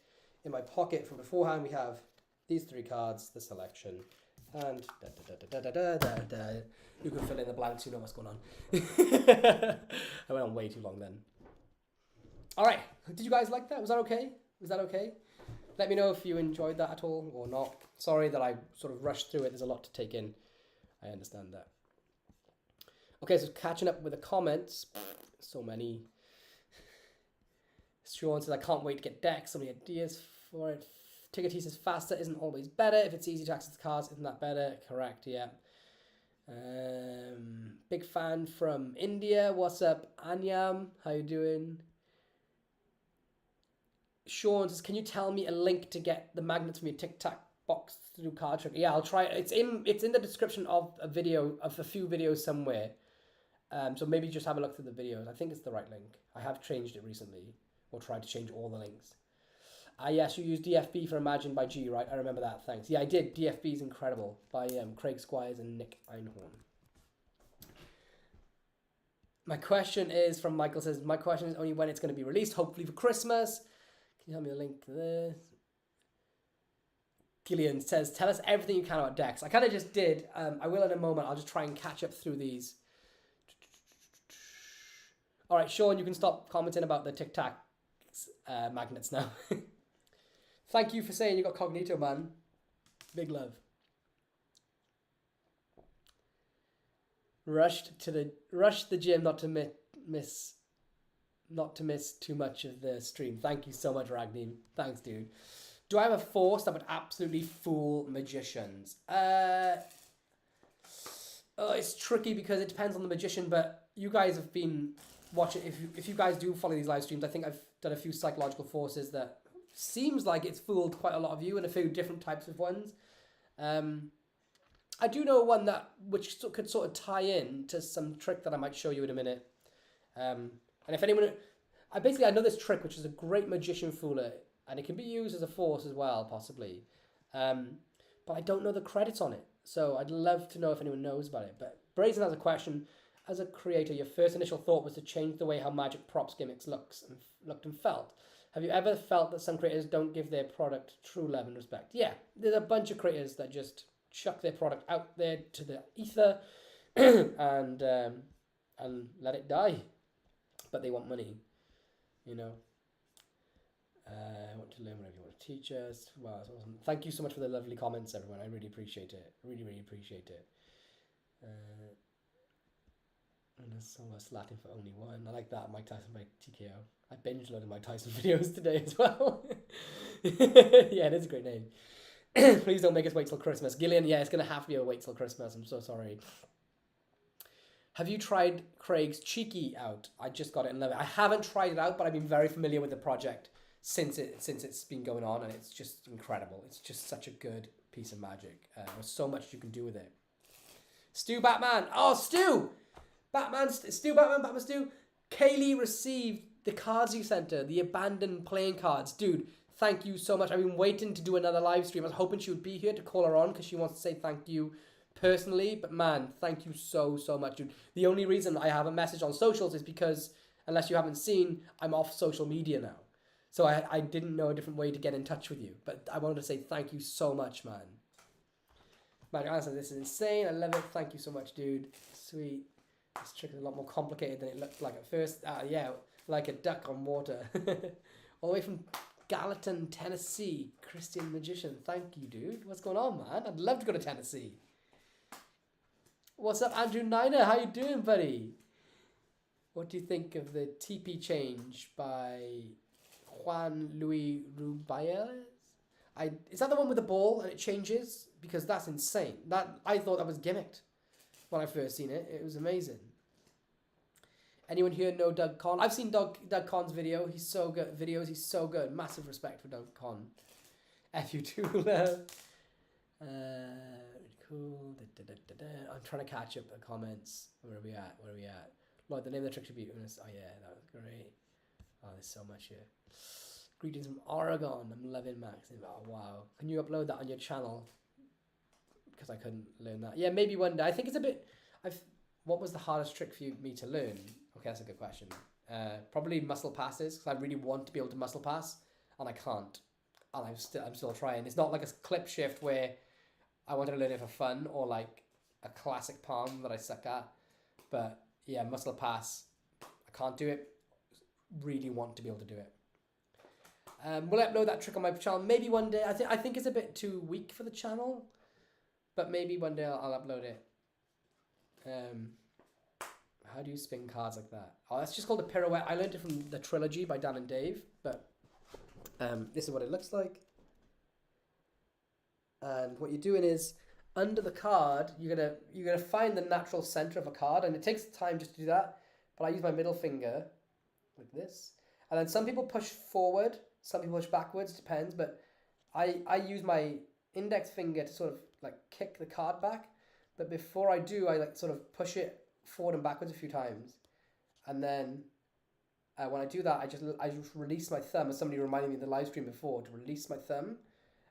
In my pocket from beforehand, we have these 3 cards, the selection. And you can fill in the blanks, you know what's going on. I went on way too long then. Alright, did you guys like that? Was that okay? Was that okay? Let me know if you enjoyed that at all or not. Sorry that I sort of rushed through it. There's a lot to take in. I understand that. Okay, so catching up with the comments. So many. Sean says, I can't wait to get decks. So many ideas for it. Tickety says faster isn't always better. If it's easy to access the cards, isn't that better? Correct, yeah. Big fan from India. What's up, Anyam? How you doing? Sean says, can you tell me a link to get the magnets from your Tic Tac box to do card trick? Yeah, I'll try. It's in the description of a video, of a few videos somewhere. So maybe just have a look through the videos. I think it's the right link. I have changed it recently, or tried to change all the links. Yes, you used DFB for Imagine by G, right? I remember that, thanks. Yeah, I did. DFB is incredible by Craig Squires and Nick Einhorn. My question is, from Michael says, my question is only when it's going to be released, hopefully for Christmas. Can you help me a link to this? Gillian says, tell us everything you can about decks. I kind of just did. I will in a moment. I'll just try and catch up through these. All right, Sean, you can stop commenting about the Tic Tac magnets now. Thank you for saying you got Cognito, man. Big love. Rushed the gym not to miss too much of the stream. Thank you so much, Ragnin. Thanks, dude. Do I have a force that would absolutely fool magicians? It's tricky because it depends on the magician, but you guys have been watching. If you guys do follow these live streams, I think I've done a few psychological forces that seems like it's fooled quite a lot of you, and a few different types of ones. I do know one which could sort of tie in to some trick that I might show you in a minute. And if anyone, I know this trick, which is a great magician fooler, and it can be used as a force as well, possibly. But I don't know the credits on it, so I'd love to know if anyone knows about it. But Brazen has a question. As a creator, your first initial thought was to change the way how magic props gimmicks looked and felt. Have you ever felt that some creators don't give their product true love and respect? Yeah, there's a bunch of creators that just chuck their product out there to the ether and let it die. But they want money, you know. I want to learn whatever you want to teach us. Wow, that's awesome. Thank you so much for the lovely comments, everyone. I really appreciate it. Really, really appreciate it. And a soloist Latin for only one. I like that. Mike Tyson by TKO. I binge loaded Mike Tyson videos today as well. Yeah, it is a great name. Please don't make us wait till Christmas. Gillian, yeah, it's going to have to be a wait till Christmas. I'm so sorry. Have you tried Craig's Cheeky out? I just got it and love it. I haven't tried it out, but I've been very familiar with the project since it's been going on, and it's just incredible. It's just such a good piece of magic. There's so much you can do with it. Stu Batman. Oh, Stu! Batman Stu. Kaylee received the cards you sent her, the abandoned playing cards. Dude, thank you so much. I've been waiting to do another live stream. I was hoping she would be here to call her on because she wants to say thank you personally. But man, thank you so much, dude. The only reason I have a message on socials is because, unless you haven't seen, I'm off social media now. So I didn't know a different way to get in touch with you. But I wanted to say thank you so much, man. Magic Answer, this is insane. I love it. Thank you so much, dude. Sweet. This trick is a lot more complicated than it looked like at first. Yeah, like a duck on water. All the way from Gallatin, Tennessee. Christian Magician. Thank you, dude. What's going on, man? I'd love to go to Tennessee. What's up, Andrew Niner? How you doing, buddy? What do you think of the TP change by Juan Luis Rubiales? Is that the one with the ball and it changes? Because that's insane. I thought that was gimmicked when I first seen it. It was amazing. Anyone here know Doug Conn? I've seen Doug Conn's video. He's so good. He's so good. Massive respect for Doug Conn. F you too, love. Cool. I'm trying to catch up the comments. Where are we at? Lloyd, the name of the trick should be Unis. Oh yeah, that was great. Oh, there's so much here. Greetings from Oregon. I'm loving Max. Oh wow. Can you upload that on your channel? Because I couldn't learn that. Yeah, maybe one day. I think it's a bit. What was the hardest trick for me to learn? Okay, that's a good question. Probably muscle passes, because I really want to be able to muscle pass, and I can't. And I'm still trying. It's not like a clip shift where I wanted to learn it for fun, or like a classic palm that I suck at. But yeah, muscle pass, I can't do it. Really want to be able to do it. Will I upload that trick on my channel? Maybe one day. I think it's a bit too weak for the channel, but maybe one day I'll upload it. How do you spin cards like that? Oh, that's just called a pirouette. I learned it from the trilogy by Dan and Dave, but this is what it looks like. And what you're doing is, under the card, you're gonna find the natural center of a card, and it takes time just to do that. But I use my middle finger like this, and then some people push forward, some people push backwards. Depends, but I use my index finger to sort of like kick the card back. But before I do, I like sort of push it forward and backwards a few times, and then when I do that, I just release my thumb, as somebody reminded me in the live stream before, to release my thumb.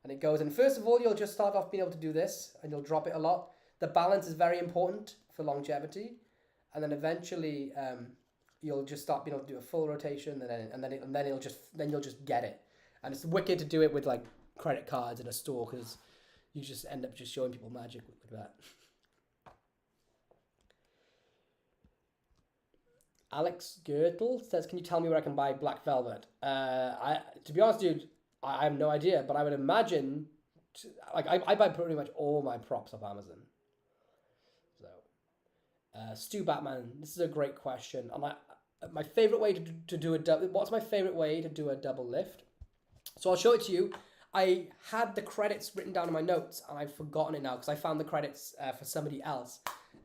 And it goes, and first of all, you'll just start off being able to do this, and you'll drop it a lot. The balance is very important for longevity. And then eventually, you'll just start being able to do a full rotation, and then you'll just get it. And it's wicked to do it with like credit cards in a store, because you just end up just showing people magic with that. Alex Gertle says, "Can you tell me where I can buy black velvet?" To be honest, dude, I have no idea, but I would imagine, I buy pretty much all my props off Amazon. So, Stu Batman, this is a great question. And my favorite way to do a double. What's my favorite way to do a double lift? So I'll show it to you. I had the credits written down in my notes, and I've forgotten it now because I found the credits for somebody else.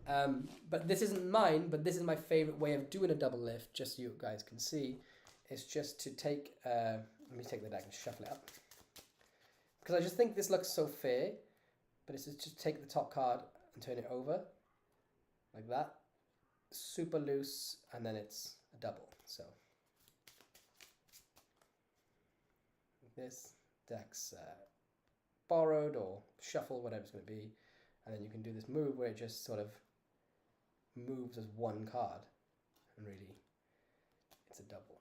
But this isn't mine, but this is my favorite way of doing a double lift, just so you guys can see. It's just to take, let me take the deck and shuffle it up. Because I just think this looks so fair, but it's just take the top card and turn it over, like that. Super loose, and then it's a double, so. This deck's borrowed or shuffled, whatever it's going to be. And then you can do this move where it just sort of moves as one card, and really it's a double.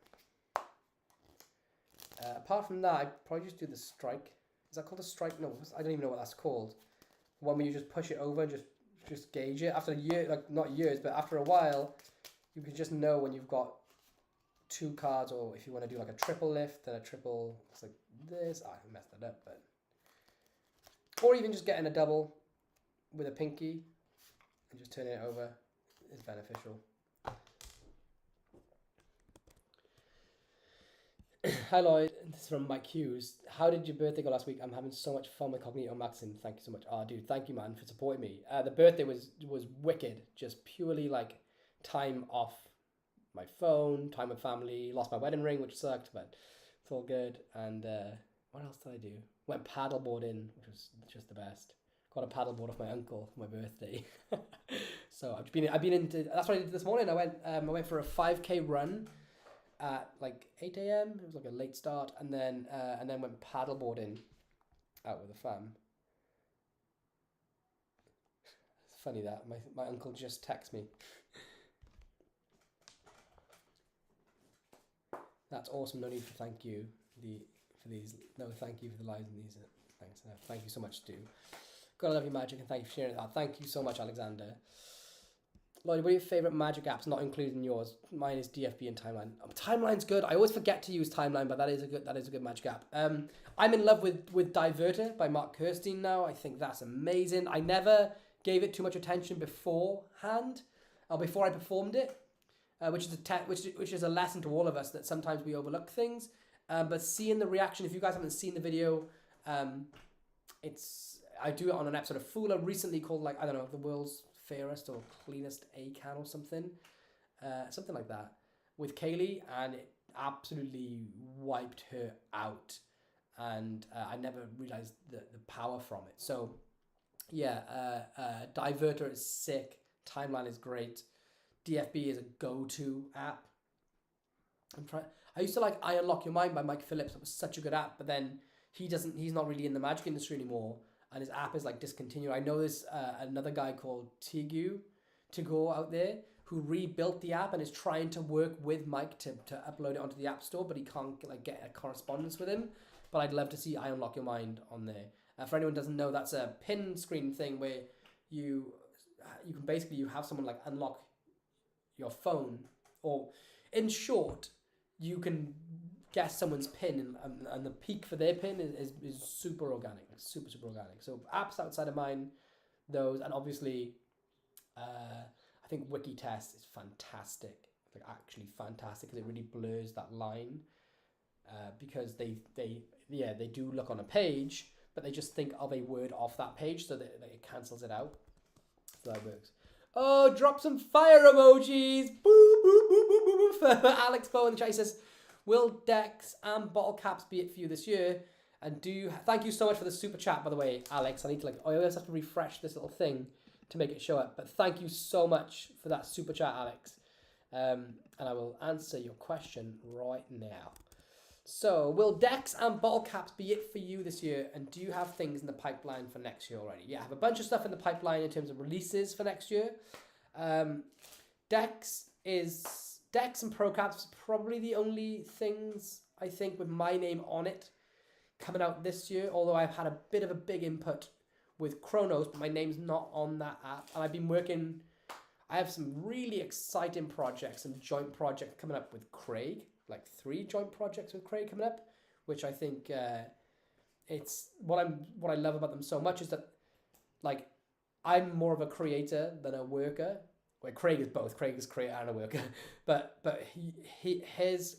Apart from that, I'd probably just do the strike. Is that called a strike? No, I don't even know what that's called. One where you just push it over and just gauge it. After a year, like not years, but after a while, you can just know when you've got two cards, or if you want to do like a triple lift, then a triple, it's like this. I messed that up, but. Or even just getting a double with a pinky and just turning it over is beneficial. Hi Lloyd, this is from Mike Hughes. How did your birthday go last week? I'm having so much fun with Cognito Maxim. Thank you so much. Oh dude, thank you man for supporting me. The birthday was wicked. Just purely like time off my phone, time with family, lost my wedding ring, which sucked, but it's all good. And what else did I do? Went paddleboarding, which was just the best. Got a paddleboard off my uncle for my birthday. So I've been into, that's what I did this morning. I went for a 5K run at like 8 a.m. It was like a late start, and then went paddleboarding out with the fam. It's funny that my uncle just texted me. That's awesome. No need for thank you for these. No, thank you for the lives and these. Thanks. Thank you so much, Stu. Gotta love your magic, and thank you for sharing that. Thank you so much, Alexander. Lloyd, what are your favourite magic apps, not including yours? Mine is DFB and Timeline. Timeline's good. I always forget to use Timeline, but that is a good magic app. I'm in love with Diverter by Mark Kirstein now. I think that's amazing. I never gave it too much attention beforehand, or before I performed it, which is a lesson to all of us that sometimes we overlook things. But seeing the reaction, if you guys haven't seen the video, I do it on an episode of Fula recently called, like, I don't know, the world's fairest or cleanest A-can or something like that, with Kaylee, and it absolutely wiped her out, and I never realized the power from it. So yeah, Diverter is sick, Timeline is great, DFB is a go-to app. I used to like I Unlock Your Mind by Mike Phillips. It was such a good app, but then he's not really in the magic industry anymore, and his app is like discontinued. I know there's another guy called Tigor out there who rebuilt the app and is trying to work with Mike to upload it onto the App Store, but he can't like get a correspondence with him. But I'd love to see I Unlock Your Mind on there. For anyone who doesn't know, that's a pin screen thing where you can basically have someone like unlock your phone, or in short, you can guess someone's pin, and the peak for their pin is super organic, like super organic. So apps outside of mine, those, and obviously I think Wikitest is fantastic, like actually fantastic, because it really blurs that line, because they do look on a page, but they just think of a word off that page, so that it cancels it out. So that works. Oh, drop some fire emojis! Boo, boo, boo, boo, boo, boo, for Alex Bow in the chat. He says, will decks and bottle caps be it for you this year? And thank you so much for the super chat, by the way, Alex. I always have to refresh this little thing to make it show up. But thank you so much for that super chat, Alex. And I will answer your question right now. So, will decks and bottle caps be it for you this year? And do you have things in the pipeline for next year already? Yeah, I have a bunch of stuff in the pipeline in terms of releases for next year. Decks and pro caps probably the only things I think with my name on it coming out this year. Although I've had a bit of a big input with Chronos, but my name's not on that app. And I've been working. I have some really exciting projects and joint projects coming up with Craig. Like 3 joint projects with Craig coming up, which I think it's what I love about them so much is that like I'm more of a creator than a worker. Well, Craig is both. Craig is a creator and a worker, but his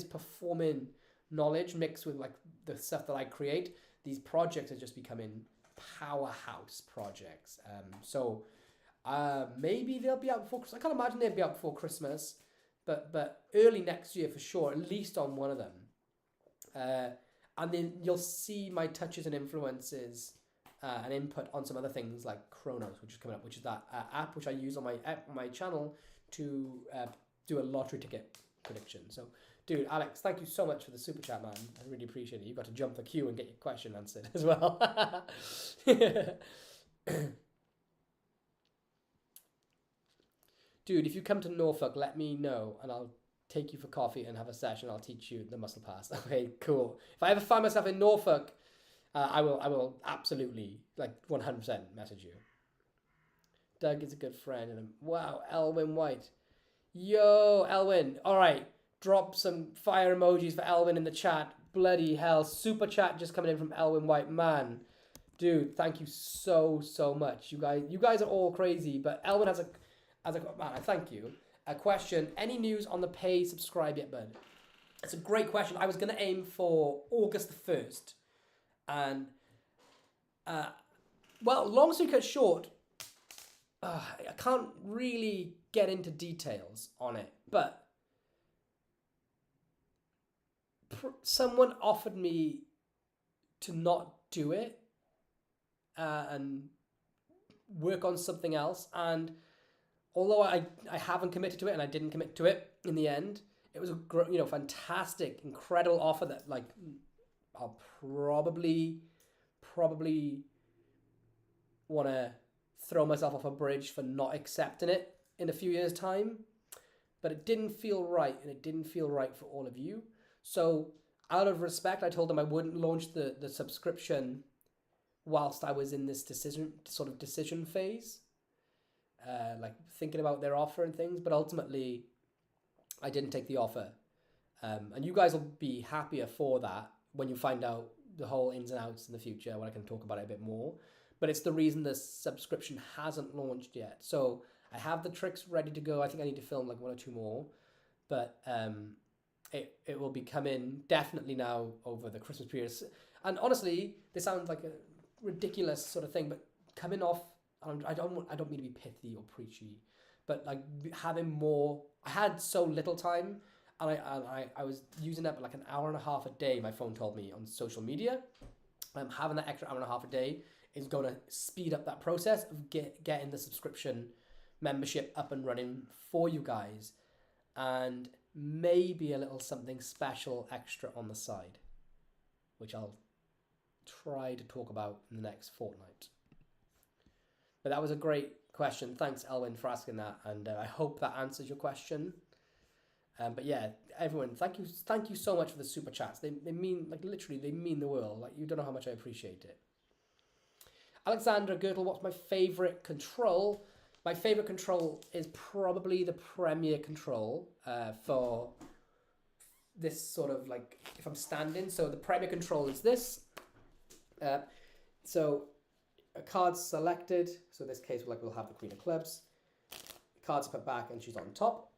performing knowledge mixed with like the stuff that I create, these projects are just becoming powerhouse projects. So maybe they'll be out before Christmas. I can't imagine they'll be out before Christmas. But early next year for sure, at least on one of them. And then you'll see my touches and influences and input on some other things like Chronos, which is coming up, which is that app which I use on my channel to do a lottery ticket prediction. So, dude, Alex, thank you so much for the super chat, man. I really appreciate it. You got to jump the queue and get your question answered as well. Dude, if you come to Norfolk, let me know and I'll take you for coffee and have a session. I'll teach you the muscle pass. Okay, cool. If I ever find myself in Norfolk, I will absolutely, like 100% message you. Doug is a good friend. And wow, Elwin White. Yo, Elwin. All right, drop some fire emojis for Elwin in the chat. Bloody hell. Super chat just coming in from Elwin White. Man, dude, thank you so much. You guys are all crazy, but Elwin has man, I thank you. A question: any news on the pay subscribe yet, bud? It's a great question. I was gonna aim for August the 1st, and well, long story cut short, I can't really get into details on it, but someone offered me to not do it and work on something else, and although I haven't committed to it and I didn't commit to it in the end, it was a fantastic, incredible offer that like I'll probably want to throw myself off a bridge for not accepting it in a few years' time. But it didn't feel right, and it didn't feel right for all of you. So out of respect, I told them I wouldn't launch the subscription whilst I was in this decision phase. Like thinking about their offer and things, but ultimately I didn't take the offer. And you guys will be happier for that when you find out the whole ins and outs in the future, when I can talk about it a bit more. But it's the reason the subscription hasn't launched yet. So I have the tricks ready to go. I think I need to film like 1 or 2 more, but it will be coming definitely now over the Christmas period. And honestly, this sounds like a ridiculous sort of thing, but coming off, I don't mean to be pithy or preachy, but like having more. I had so little time, and I was using up like an hour and a half a day. My phone told me on social media. Having that extra hour and a half a day is going to speed up that process of getting the subscription membership up and running for you guys, and maybe a little something special extra on the side, which I'll try to talk about in the next fortnight. But that was a great question. Thanks, Elwin, for asking that, and I hope that answers your question. But yeah, everyone, thank you so much for the super chats. They mean, like, literally, they mean the world. Like, you don't know how much I appreciate it. Alexandra Gertle, what's my favorite control? My favorite control is probably the Premier control for this sort of like if I'm standing. So the Premier control is this. So a card's selected. So in this case, we'll have the Queen of Clubs. The card's put back and she's on top.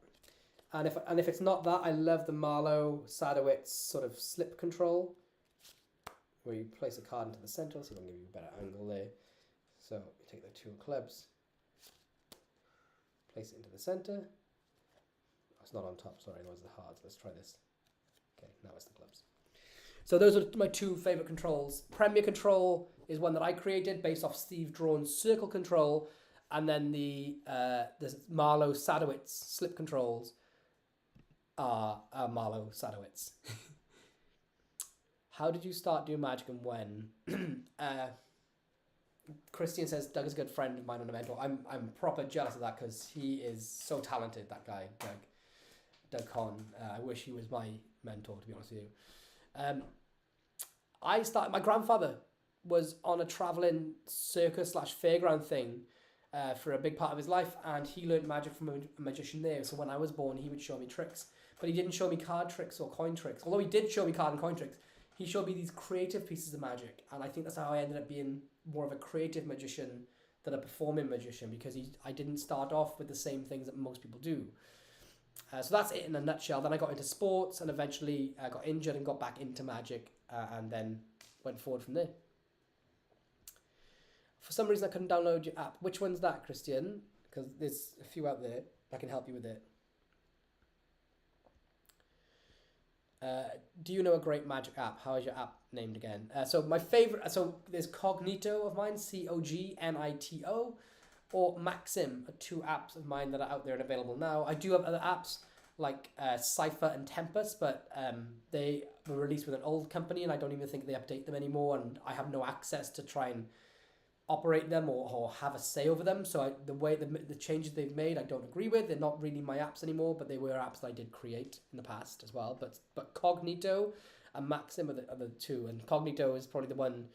And if it's not that, I love the Marlowe Sadowitz sort of slip control, where you place a card into the center. So I'm going to give you a better angle there. So you take the 2 of clubs, place it into the center. Oh, it's not on top, sorry, those are the hearts. Let's try this. Okay, now it's the clubs. So those are my 2 favorite controls. Premier control is one that I created based off Steve Drawn's circle control. and then the Marlowe Sadowitz slip controls are Marlowe Sadowitz. How did you start doing magic and when? Christian says Doug is a good friend of mine and a mentor. I'm proper jealous of that because he is so talented, that guy, Doug Conn. I wish he was my mentor, to be honest with you. My grandfather was on a travelling circus / fairground thing for a big part of his life, and he learned magic from a magician there. So when I was born, he would show me tricks, but he didn't show me card tricks or coin tricks. Although he did show me card and coin tricks, he showed me these creative pieces of magic, and I think that's how I ended up being more of a creative magician than a performing magician, because I didn't start off with the same things that most people do. So that's it in a nutshell. Then I got into sports, and eventually I got injured and got back into magic, and then went forward from there. For some reason I couldn't download your app. Which one's that, Christian? Because there's a few out there. I can help you with it. Do you know a great magic app? How is your app named again? So my favorite, so there's Cognito of mine, Cognito, or Maxim are two apps of mine that are out there and available now. I do have other apps like Cypher and Tempest, but they were released with an old company and I don't even think they update them anymore, and I have no access to try and operate them or have a say over them. So the changes they've made, I don't agree with. They're not really my apps anymore, but they were apps that I did create in the past as well. But Cognito and Maxim are the two, and Cognito is probably the one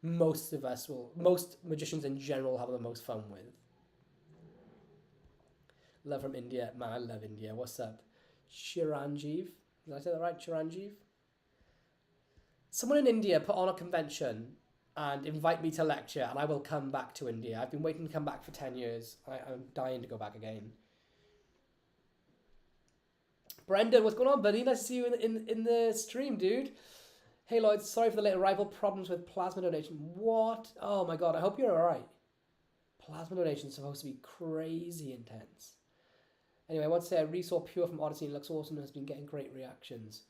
most magicians in general have the most fun with. Love from India. Man, I love India. What's up? Chiranjeev. Did I say that right? Chiranjeev? Someone in India put on a convention and invite me to lecture, and I will come back to India. I've been waiting to come back for 10 years. I'm dying to go back again. Brendan, what's going on, buddy? Nice to see you in the stream, dude. Hey, Lloyd, sorry for the late arrival. Problems with plasma donation. What? Oh, my God. I hope you're all right. Plasma donation is supposed to be crazy intense. Anyway, I want to say I resaw Pure from Odyssey and it looks awesome and has been getting great reactions.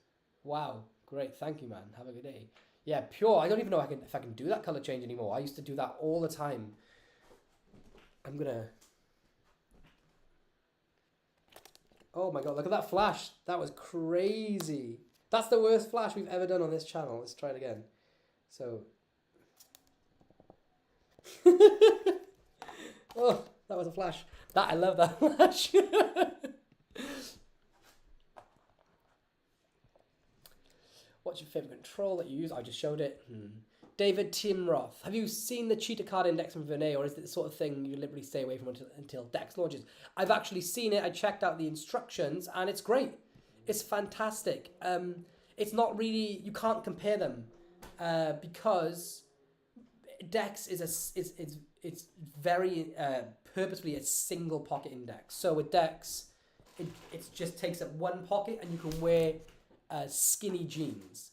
Wow. Great. Thank you, man. Have a good day. Yeah, Pure. I don't even know if I can do that color change anymore. I used to do that all the time. I'm gonna... Oh my God, look at that flash. That was crazy. That's the worst flash we've ever done on this channel. Let's try it again. So... Oh, that was a flash. I love that flash. What's your favorite control that you use? I just showed it. David Timroth. Have you seen the cheetah card index from Vernet, or is it the sort of thing you deliberately stay away from until Dex launches? I've actually seen it. I checked out the instructions, and it's great. It's fantastic. It's not really, you can't compare them because Dex it's very purposefully a single pocket index. So with Dex, it just takes up one pocket, and you can wear skinny jeans.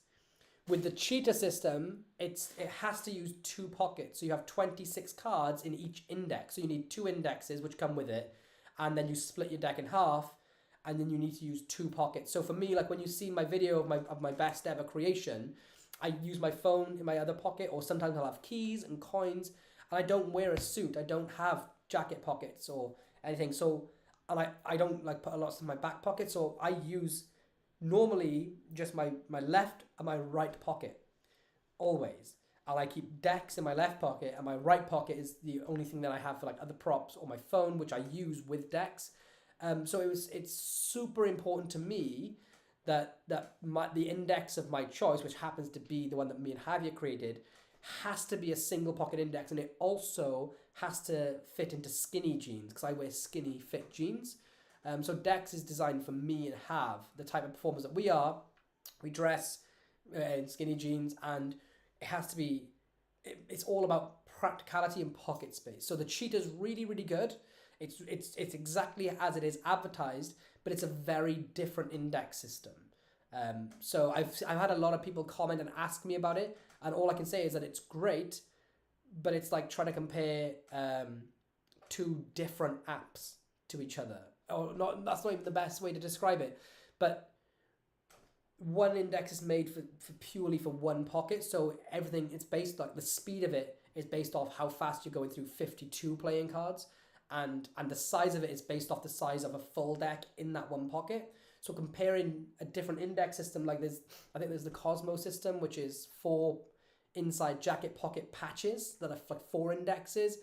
With the cheetah system, it has to use two pockets. So you have 26 cards in each index. So you need two indexes which come with it, and then you split your deck in half, and then you need to use two pockets. So for me, like when you see my video of my best ever creation, I use my phone in my other pocket, or sometimes I'll have keys and coins, and I don't wear a suit. I don't have jacket pockets or anything. So, and I don't like put a lot in my back pocket. So I use normally just my left and my right pocket, always. And I keep Dex in my left pocket, and my right pocket is the only thing that I have for like other props or my phone, which I use with Dex. So it's super important to me that the index of my choice, which happens to be the one that me and Javier created, has to be a single pocket index, and it also has to fit into skinny jeans because I wear skinny fit jeans. So Dex is designed for me and Hav, the type of performers that we are. We dress in skinny jeans, and it has to be, it's all about practicality and pocket space. So the cheetah's really, really good. It's exactly as it is advertised, but it's a very different index system. So I've had a lot of people comment and ask me about it, and all I can say is that it's great, but it's like trying to compare two different apps to each other. Or not, that's not even the best way to describe it, but one index is made for purely for one pocket, so everything, it's based, like the speed of it is based off how fast you're going through 52 playing cards, and the size of it is based off the size of a full deck in that one pocket. So comparing a different index system, like I think there's the Cosmo system, which is 4 inside jacket pocket patches that are like 4 indexes.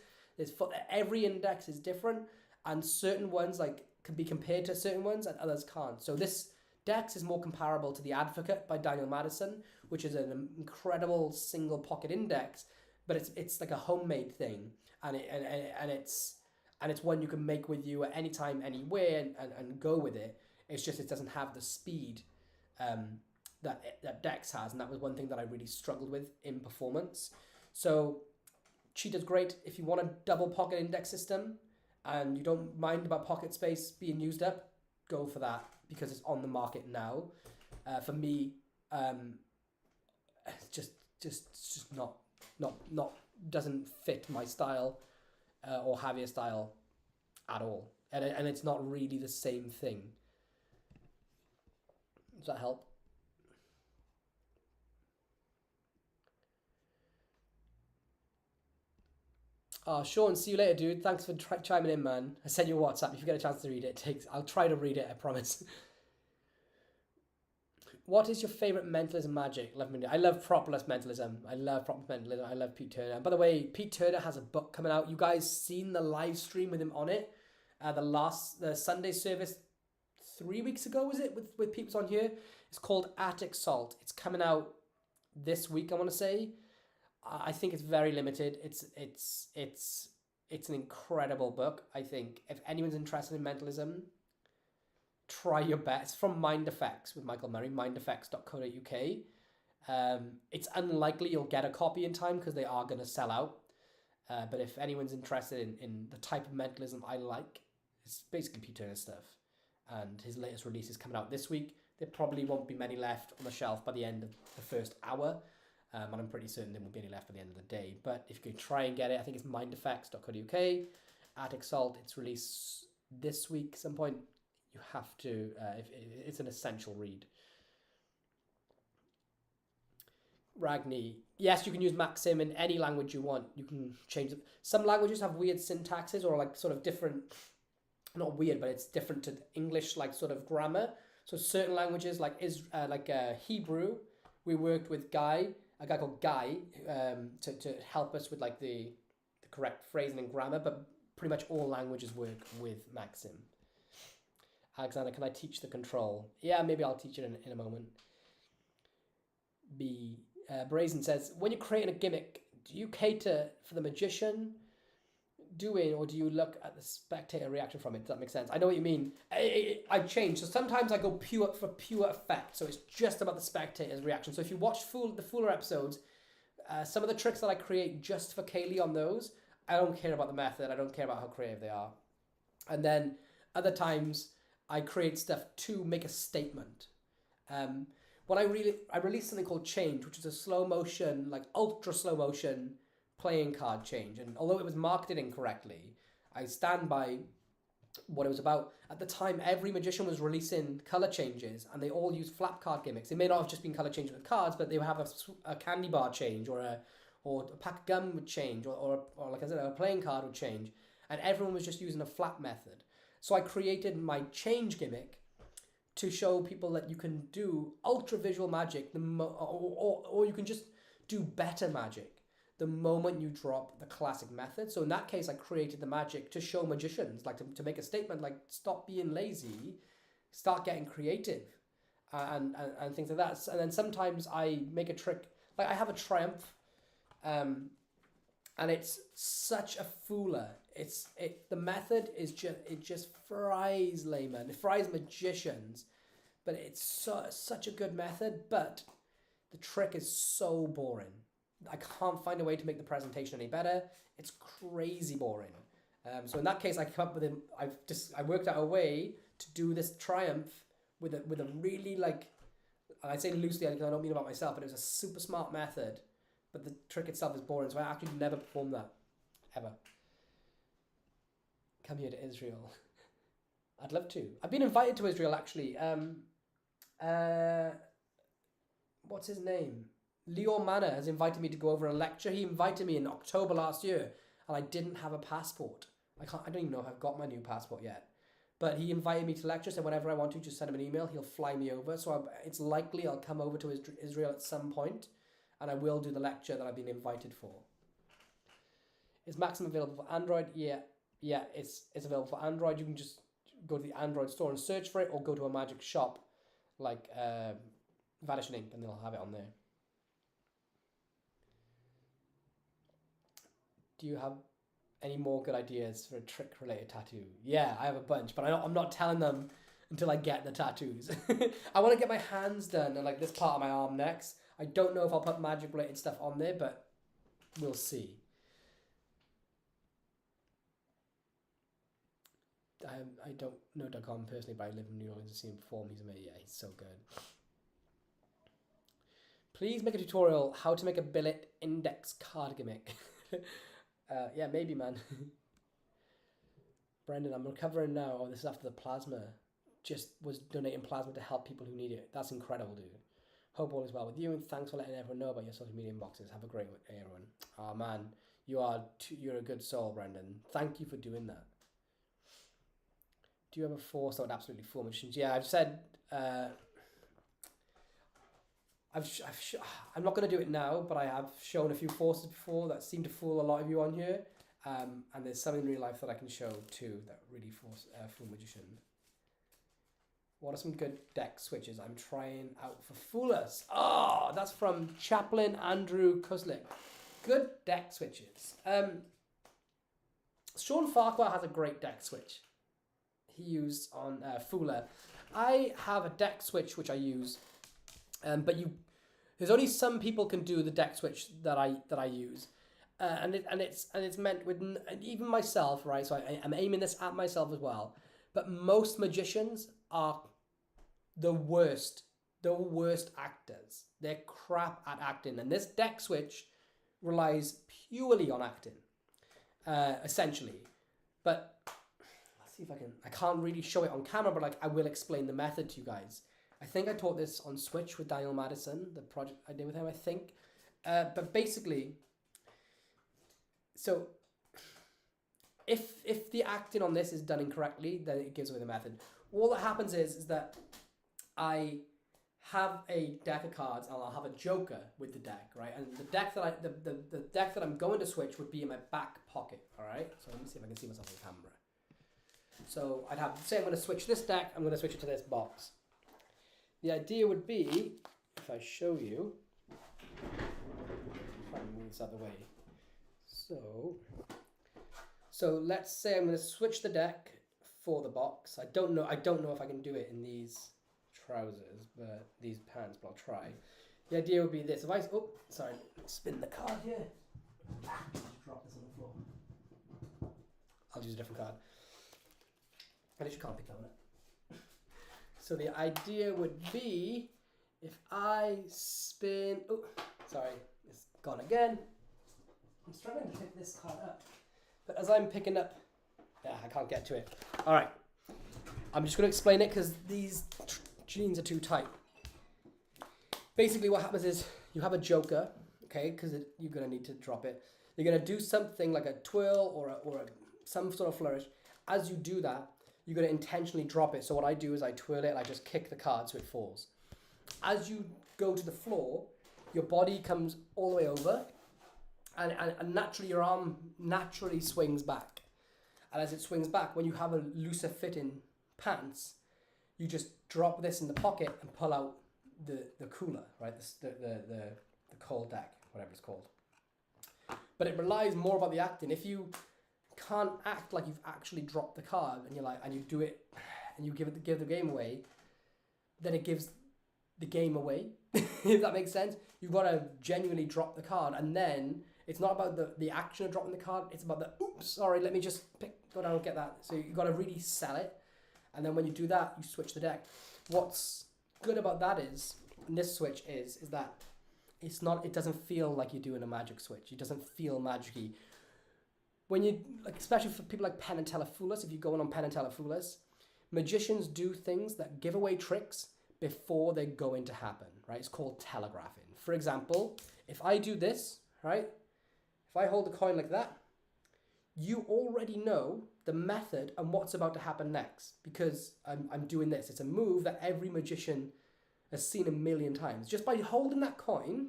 Every index is different, and certain ones like can be compared to certain ones and others can't. So this Dex is more comparable to The Advocate by Daniel Madison, which is an incredible single pocket index, but it's like a homemade thing, and it's one you can make with you at any time, anywhere, and go with it. It's just it doesn't have the speed that Dex has, and that was one thing that I really struggled with in performance. So Cheetah's great if you want a double pocket index system and you don't mind about pocket space being used up. Go for that because it's on the market now. For me, it's just not doesn't fit my style or Javier style at all, and it's not really the same thing. Does that help? Sean, see you later, dude. Thanks for chiming in, man. I sent you a WhatsApp. If you get a chance to read it, I'll try to read it, I promise. What is your favorite mentalism magic? I love Propolis mentalism. I love Propolis mentalism. I love Pete Turner. By the way, Pete Turner has a book coming out. You guys seen the live stream with him on it? The Sunday service 3 weeks ago, was it? With people on here. It's called Attic Salt. It's coming out this week, I want to say. I think it's very limited. It's an incredible book. I think if anyone's interested in mentalism, try your best. It's from Mind Effects with Michael Murray, mindeffects.co.uk. It's unlikely you'll get a copy in time because they are going to sell out. But if anyone's interested in the type of mentalism I like, it's basically Pete Turner stuff. And his latest release is coming out this week. There probably won't be many left on the shelf by the end of the first hour. And I'm pretty certain there won't be any left by the end of the day. But if you can try and get it, I think it's mindeffects.co.uk. Attic Salt, it's released this week at some point. You have to, it's an essential read. Ragni, yes, you can use Maxim in any language you want. You can change it. Some languages have weird syntaxes or like sort of different, not weird, but it's different to English, like sort of grammar. So certain languages like Hebrew, we worked with a guy called Guy, to help us with like the correct phrasing and grammar, but pretty much all languages work with Maxim. Alexander, can I teach the control? Yeah, maybe I'll teach it in a moment. Brazen says, when you're creating a gimmick, do you cater for the magician doing, or do you look at the spectator reaction from it? Does that make sense? I know what you mean. I change. So sometimes I go pure effect. So it's just about the spectator's reaction. So if you watch the Fuller episodes, some of the tricks that I create just for Kaylee on those, I don't care about the method. I don't care about how creative they are. And then other times I create stuff to make a statement. When I released something called Change, which is a slow motion, like ultra slow motion playing card change. And although it was marketed incorrectly, I stand by what it was about. At the time, every magician was releasing color changes, and they all used flap card gimmicks. It may not have just been color changes with cards, but they would have a candy bar change, or a pack of gum would change, or like I said, a playing card would change, and everyone was just using a flap method. So I created my change gimmick to show people that you can do ultra visual magic, or you can just do better magic the moment you drop the classic method. So in that case, I created the magic to show magicians, like to make a statement, like stop being lazy, start getting creative, and things like that. And then sometimes I make a trick, like I have a triumph, and it's such a fooler. The method is just fries laymen, it fries magicians, but it's such a good method. But the trick is so boring. I can't find a way to make the presentation any better. It's crazy boring. So in that case, I come up with I worked out a way to do this triumph with a really, like, and I say loosely because I don't mean about myself, but it was a super smart method. But the trick itself is boring, so I actually never performed that ever. Come here to Israel. I'd love to. I've been invited to Israel actually. What's his name? Lior Manor has invited me to go over a lecture. He invited me in October last year, and I didn't have a passport. I don't even know if I've got my new passport yet. But he invited me to lecture, so whenever I want to, just send him an email. He'll fly me over. So it's likely I'll come over to Israel at some point, and I will do the lecture that I've been invited for. Is Maxim available for Android? Yeah, it's available for Android. You can just go to the Android store and search for it, or go to a magic shop like Vanishing Ink, and they'll have it on there. Do you have any more good ideas for a trick-related tattoo? Yeah, I have a bunch, but I'm not telling them until I get the tattoos. I want to get my hands done and like this part of my arm next. I don't know if I'll put magic-related stuff on there, but we'll see. I don't know Dagom personally, but I live in New Orleans and see him perform. He's amazing. Yeah, he's so good. Please make a tutorial how to make a billet index card gimmick. Yeah, maybe, man. Brendan, I'm recovering now. Oh, this is after the plasma. Just was donating plasma to help people who need it. That's incredible, dude. Hope all is well with you, and thanks for letting everyone know about your social media inboxes. Have a great one, everyone. Oh, man. You're a good soul, Brendan. Thank you for doing that. Do you have a force that would absolutely fool magicians? Yeah, I've said... I'm not going to do it now, but I have shown a few forces before that seem to fool a lot of you on here. And there's some in real life that I can show too that really fool magician. What are some good deck switches I'm trying out for Fool Us? Oh, that's from Chaplain Andrew Kuslik. Good deck switches. Sean Farquhar has a great deck switch he used on Fooler. I have a deck switch which I use, but there's only some people can do the deck switch that I use, and it's meant with even myself, right? So I'm aiming this at myself as well. But most magicians are the worst actors. They're crap at acting, and this deck switch relies purely on acting, essentially. But let's see if I can't really show it on camera, but like I will explain the method to you guys. I think I taught this on Switch with Daniel Madison, the project I did with him, I think. But basically, so if the acting on this is done incorrectly, then it gives away the method. All that happens is that I have a deck of cards and I'll have a joker with the deck, right? And the deck that the deck that I'm going to switch would be in my back pocket, all right? So let me see if I can see myself on camera. So I'd have, say I'm going to switch this deck, I'm going to switch it to this box. The idea would be, if I show you, try and move this out of the way. So let's say I'm going to switch the deck for the box. I don't know if I can do it in these trousers, but these pants, but I'll try. The idea would be this. If I spin the card here. Just drop this on the floor. I'll use a different card. I literally can't pick that one up. So the idea would be if I spin... Oh, sorry, it's gone again. I'm struggling to pick this card up. But as I'm picking up... Yeah, I can't get to it. All right. I'm just going to explain it because these jeans are too tight. Basically what happens is you have a joker, okay, because you're going to need to drop it. You're going to do something like a twirl or some sort of flourish. As you do that, you're going to intentionally drop it. So what I do is I twirl it and I just kick the card so it falls. As you go to the floor, your body comes all the way over and naturally your arm naturally swings back. And as it swings back, when you have a looser fitting pants, you just drop this in the pocket and pull out the cooler, right? The cold deck, whatever it's called. But it relies more about the acting. If you can't act like you've actually dropped the card and you do it and you give the game away, then it gives the game away. If that makes sense. You've got to genuinely drop the card, and then it's not about the action of dropping the card, it's about the oops, sorry, let me just go down and get that. So you've got to really sell it, and then when you do that, you switch the deck. What's good about that is, and this switch is that it doesn't feel like you're doing a magic switch. It doesn't feel magic-y. When you, like, especially for people like Penn and Teller Fool Us, if you're going on Penn and Teller Fool Us, magicians do things that give away tricks before they're going to happen, right? It's called telegraphing. For example, if I do this, right? If I hold the coin like that, you already know the method and what's about to happen next because I'm doing this. It's a move that every magician has seen a million times. Just by holding that coin,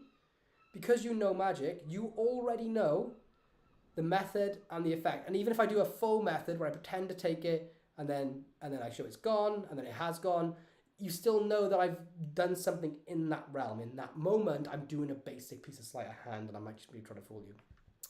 because you know magic, you already know the method and the effect. And even if I do a full method where I pretend to take it and then I show it's gone and then it has gone, you still know that I've done something in that realm. In that moment, I'm doing a basic piece of sleight of hand and I might just be trying to fool you.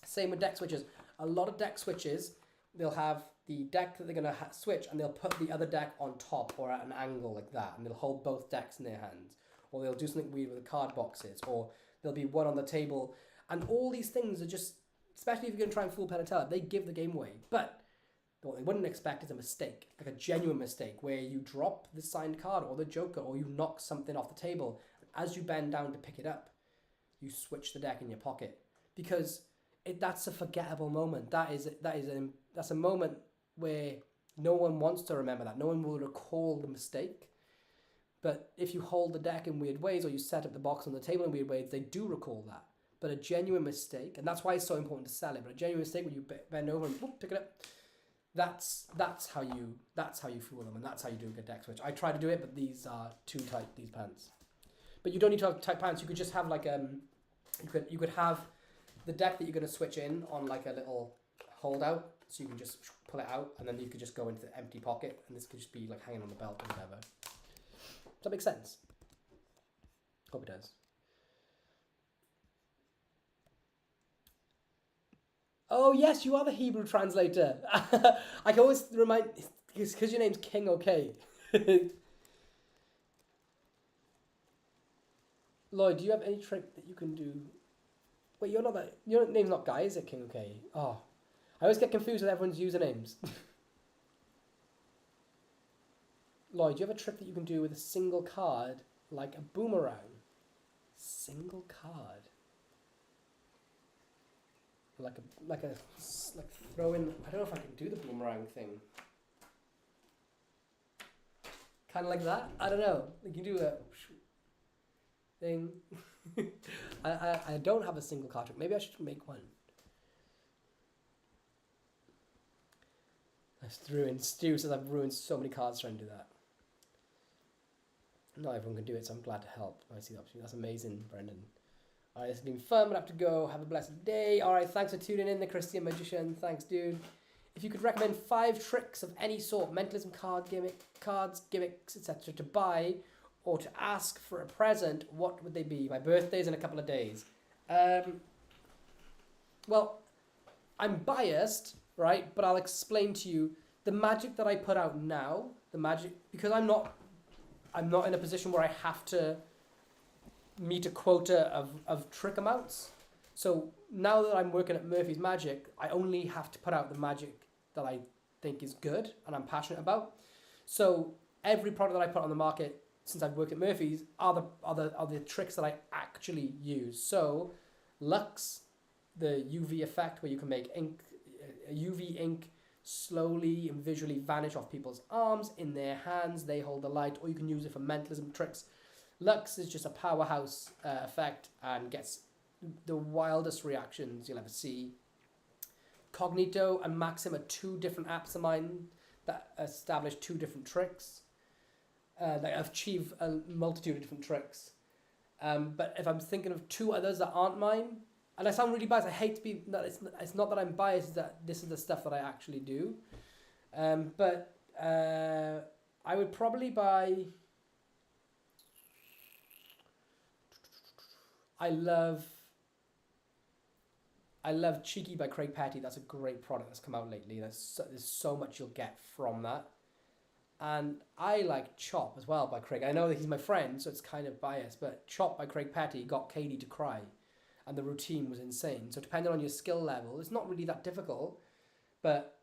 Same with deck switches. A lot of deck switches, they'll have the deck that they're going to switch and they'll put the other deck on top or at an angle like that, and they'll hold both decks in their hands. Or they'll do something weird with the card boxes, or there'll be one on the table. And all these things are just, especially if you're going to try and fool Penn and Teller, they give the game away. But what they wouldn't expect is a mistake, like a genuine mistake, where you drop the signed card or the joker, or you knock something off the table. As you bend down to pick it up, you switch the deck in your pocket. Because that's a forgettable moment. That's a moment where no one wants to remember that. No one will recall the mistake. But if you hold the deck in weird ways or you set up the box on the table in weird ways, they do recall that. But a genuine mistake, and that's why it's so important to sell it, but a genuine mistake when you bend over and whoop, pick it up, that's how you fool them, and that's how you do a good deck switch. I try to do it, but these are too tight, these pants. But you don't need to have tight pants. You could just have like you could have the deck that you're going to switch in on like a little hold out, so you can just pull it out and then you could just go into the empty pocket, and this could just be like hanging on the belt or whatever. Does that make sense? Hope it does. Oh yes, you are the Hebrew translator. I can always remind, because your name's King OK. Lloyd, do you have any trick that you can do? Wait, your name's not Guy, is it, King OK? Oh, I always get confused with everyone's usernames. Lloyd, do you have a trick that you can do with a single card, like a boomerang? Single card. Like throw in. I don't know if I can do the boomerang thing. Kind of like that. I don't know. Like you do a thing. I don't have a single card trick. Maybe I should make one. I threw in Stu says I've ruined so many cards trying to do that. Not everyone can do it, so I'm glad to help. I see the opportunity. That's amazing, Brendan. Alright, this has been fun, but I have to go. Have a blessed day. Alright, thanks for tuning in, the Christian Magician. Thanks, dude. If you could recommend 5 tricks of any sort, mentalism, cards, gimmicks, etc., to buy or to ask for a present, what would they be? My birthday's in a couple of days. Well, I'm biased, right? But I'll explain to you the magic that I put out now. The magic, because I'm not in a position where I have to meet a quota of trick amounts. So now that I'm working at Murphy's Magic, I only have to put out the magic that I think is good and I'm passionate about. So every product that I put on the market since I've worked at Murphy's are the tricks that I actually use. So Lux, the UV effect where you can make ink, UV ink slowly and visually vanish off people's arms, in their hands, they hold the light, or you can use it for mentalism tricks. Lux is just a powerhouse effect and gets the wildest reactions you'll ever see. Cognito and Maxim are 2 different apps of mine that establish 2 different tricks. They achieve a multitude of different tricks. But if I'm thinking of 2 others that aren't mine, and I sound really biased, I hate to be, it's not that I'm biased, it's that this is the stuff that I actually do. But I would probably buy... I love Cheeky by Craig Petty. That's a great product that's come out lately. There's so much you'll get from that. And I like Chop as well by Craig. I know that he's my friend, so it's kind of biased, but Chop by Craig Petty got Katie to cry, and the routine was insane. So depending on your skill level, it's not really that difficult, but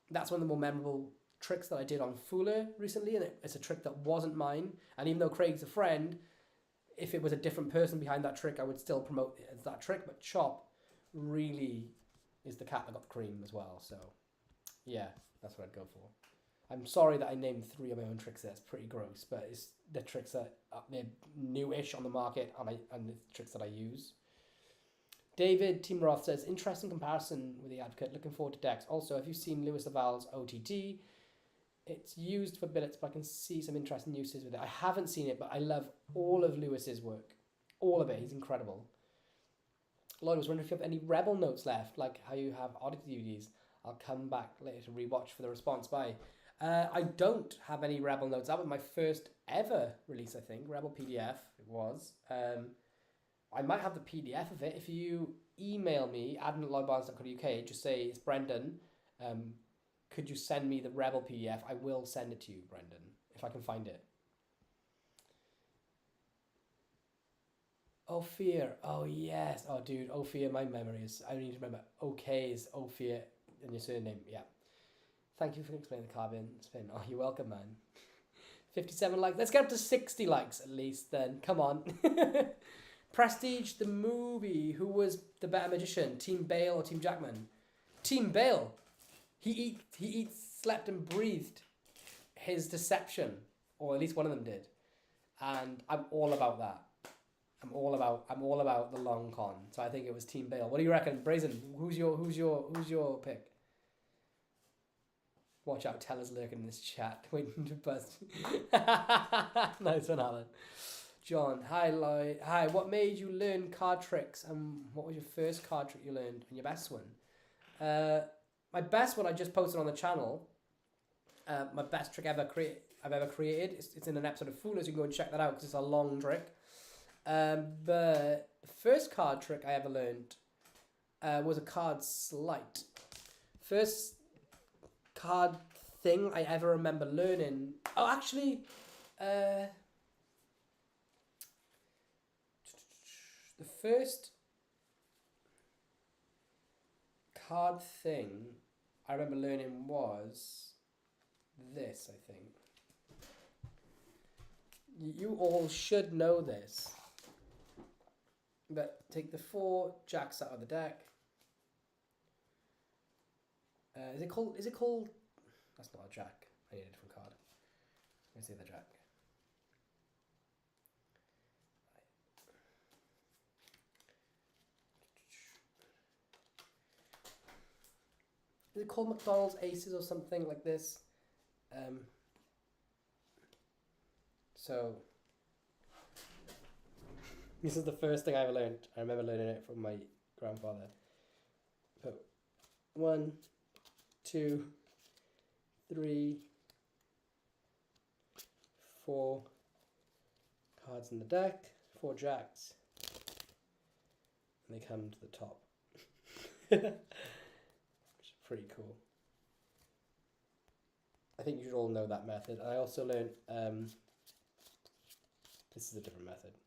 that's one of the more memorable tricks that I did on Fuller recently, and it's a trick that wasn't mine. And even though Craig's a friend, if it was a different person behind that trick, I would still promote it as that trick. But Chop really is the cat that got the cream as well. So yeah, that's what I'd go for. I'm sorry that I named 3 of my own tricks there. It's pretty gross, but it's the tricks that they're newish on the market, and the tricks that I use. David Team Roth says, interesting comparison with the Advocate. Looking forward to decks. Also, have you seen Lewis Laval's OTT? It's used for billets, but I can see some interesting uses with it. I haven't seen it, but I love all of Lewis's work. All of it. He's incredible. Lloyd was wondering if you have any Rebel notes left, like how you have Oddity DVDs. I'll come back later to rewatch for the response. Bye. I don't have any Rebel notes. That was my first ever release, I think. Rebel PDF, it was. I might have the PDF of it. If you email me, admin@lloydbarnes.co.uk, just say, it's Brendan. Could you send me the Rebel PDF? I will send it to you, Brendan, if I can find it. Ophir. Oh, yes. Oh, dude, Ophir, my memory is... I need to remember. Okay is Ophir in your surname. Yeah. Thank you for explaining the carbon spin. Oh, you're welcome, man. 57 likes. Let's get up to 60 likes at least then. Come on. Prestige, the movie. Who was the better magician? Team Bale or Team Jackman? Team Bale. He eats, slept and breathed his deception. Or at least one of them did. And I'm all about that. I'm all about the long con. So I think it was Team Bale. What do you reckon, Brazen? Who's your pick? Watch out, Teller's lurking in this chat, waiting to bust. Nice one, Alan. John, hi Lloyd. Hi, what made you learn card tricks, and what was your first card trick you learned, and your best one? My best one I just posted on the channel. My best trick I've ever created. It's in an episode of Foolers. You can go and check that out because it's a long trick. But the first card trick I ever learned was a card sleight. First card thing I ever remember learning. Oh, actually, the first card thing I remember learning was this, I think. You all should know this. But take the 4 jacks out of the deck. Is it called? That's not a jack. I need a different card. Where's the other jack? Is it called McDonald's Aces or something like this? So this is the first thing I ever learned. I remember learning it from my grandfather. Put 1, 2, 3, 4 cards in the deck, 4 jacks, and they come to the top. Which is pretty cool. I think you should all know that method. I also learned, this is a different method.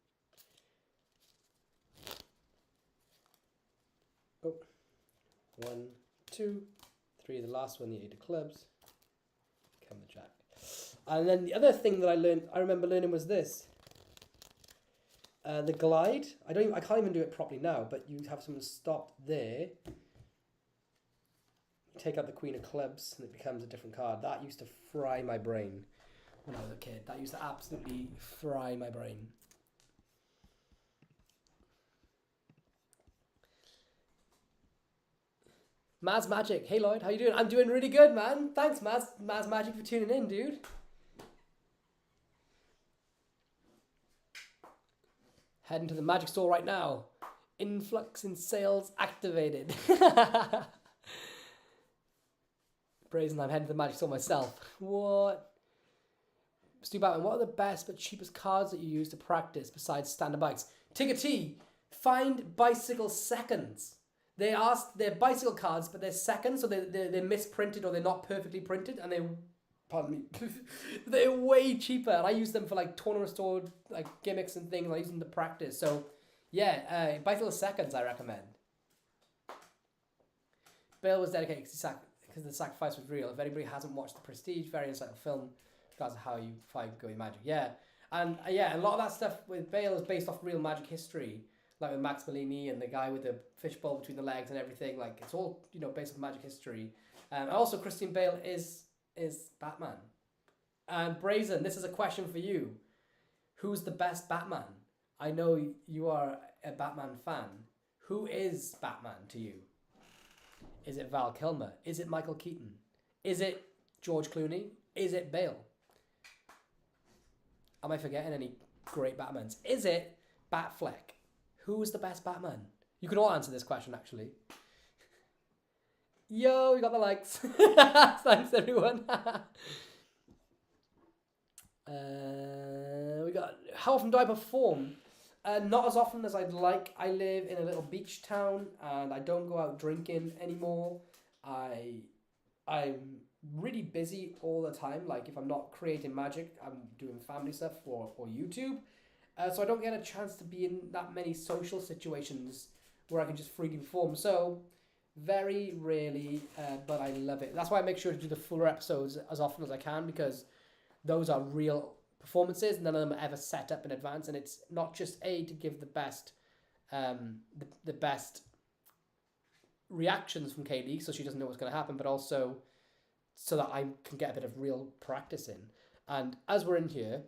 Oh, 1, 2, 3, the last one, the 8 of clubs, come the jack. And then the other thing that I remember learning was this. The glide. I can't even do it properly now, but you have someone stop there. You take out the Queen of Clubs and it becomes a different card. That used to fry my brain when I was a kid. That used to absolutely fry my brain. Maz Magic. Hey Lloyd, how you doing? I'm doing really good, man. Thanks, Maz Magic, for tuning in, dude. Heading to the magic store right now. Influx in sales activated. Brazen, I'm heading to the magic store myself. What? Stu Batman, what are the best but cheapest cards that you use to practice besides standard bikes? Ticket T, find bicycle seconds. They're bicycle cards, but they're seconds, so they're misprinted or they're not perfectly printed, and pardon me, they're way cheaper. And I use them for like tournament store like gimmicks and things. I use them to practice. So yeah, bicycle seconds I recommend. Bale was dedicated because the sacrifice was real. If anybody hasn't watched the Prestige, very insightful film, regards to how you find going magic. Yeah, and a lot of that stuff with Bale is based off real magic history. Like with Max Bellini and the guy with the fishbowl between the legs and everything. Like, it's all, based on magic history. And also, Christian Bale is Batman. And Brazen, this is a question for you. Who's the best Batman? I know you are a Batman fan. Who is Batman to you? Is it Val Kilmer? Is it Michael Keaton? Is it George Clooney? Is it Bale? Am I forgetting any great Batmans? Is it Batfleck? Who is the best Batman? You can all answer this question, actually. Yo, we got the likes. Thanks, everyone. We got, how often do I perform? Not as often as I'd like. I live in a little beach town and I don't go out drinking anymore. I'm really busy all the time. Like if I'm not creating magic, I'm doing family stuff for YouTube. So I don't get a chance to be in that many social situations where I can just freely perform. So very rarely, but I love it. That's why I make sure to do the fuller episodes as often as I can, because those are real performances. None of them are ever set up in advance, and it's not just to give the best, the best reactions from Kaylee, so she doesn't know what's going to happen, but also so that I can get a bit of real practice in. And as we're in here,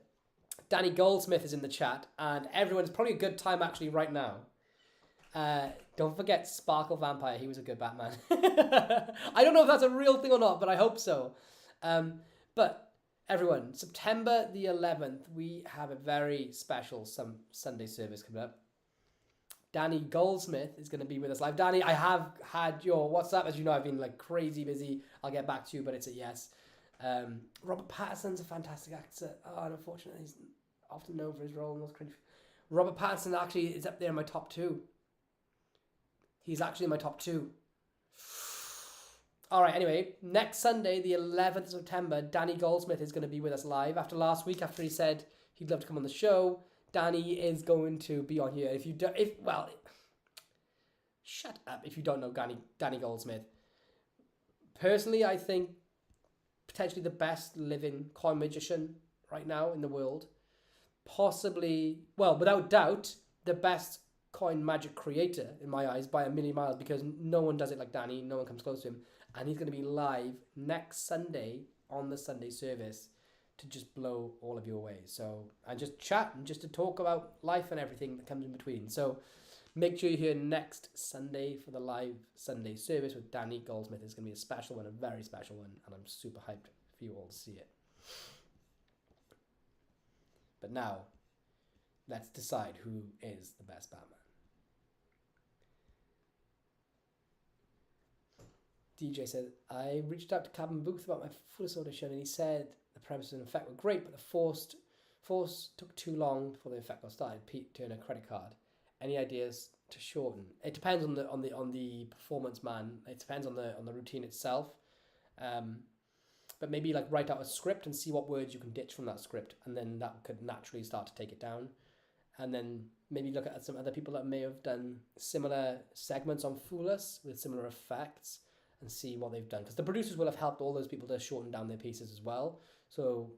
Danny Goldsmith is in the chat, and everyone's probably a good time actually right now. Don't forget Sparkle Vampire. He was a good Batman. I don't know if that's a real thing or not, but I hope so. But everyone, September the 11th, we have a very special Sunday service coming up. Danny Goldsmith is going to be with us live. Danny, I have had your WhatsApp. As you know, I've been like crazy busy. I'll get back to you, but it's a yes. Robert Pattinson's a fantastic actor. Oh, and unfortunately, he's often known for his role in those cringe. Robert Pattinson actually is up there in my top 2. He's actually in my top 2. All right, anyway, next Sunday, the 11th of September, Danny Goldsmith is going to be with us live. After last week, after he said he'd love to come on the show, Danny is going to be on here. Shut up if you don't know Danny Goldsmith. Personally, I think potentially the best living coin magician right now in the world. Possibly, well, without doubt, the best coin magic creator in my eyes by a million miles, because no one does it like Danny. No one comes close to him. And he's going to be live next Sunday on the Sunday service to just blow all of you away. So, and just chat and just to talk about life and everything that comes in between. So make sure you're here next Sunday for the live Sunday service with Danny Goldsmith. It's going to be a special one, a very special one. And I'm super hyped for you all to see it. But now, let's decide who is the best Batman. DJ said, I reached out to Cabin Booth about my Foolish audition, and he said the premise and effect were great, but the force took too long before the effect got started. Pete Turner credit card. Any ideas to shorten? It depends on the performance, man. It depends on the routine itself. But maybe like write out a script and see what words you can ditch from that script, and then that could naturally start to take it down. And then maybe look at some other people that may have done similar segments on Fool Us with similar effects and see what they've done. Because the producers will have helped all those people to shorten down their pieces as well. So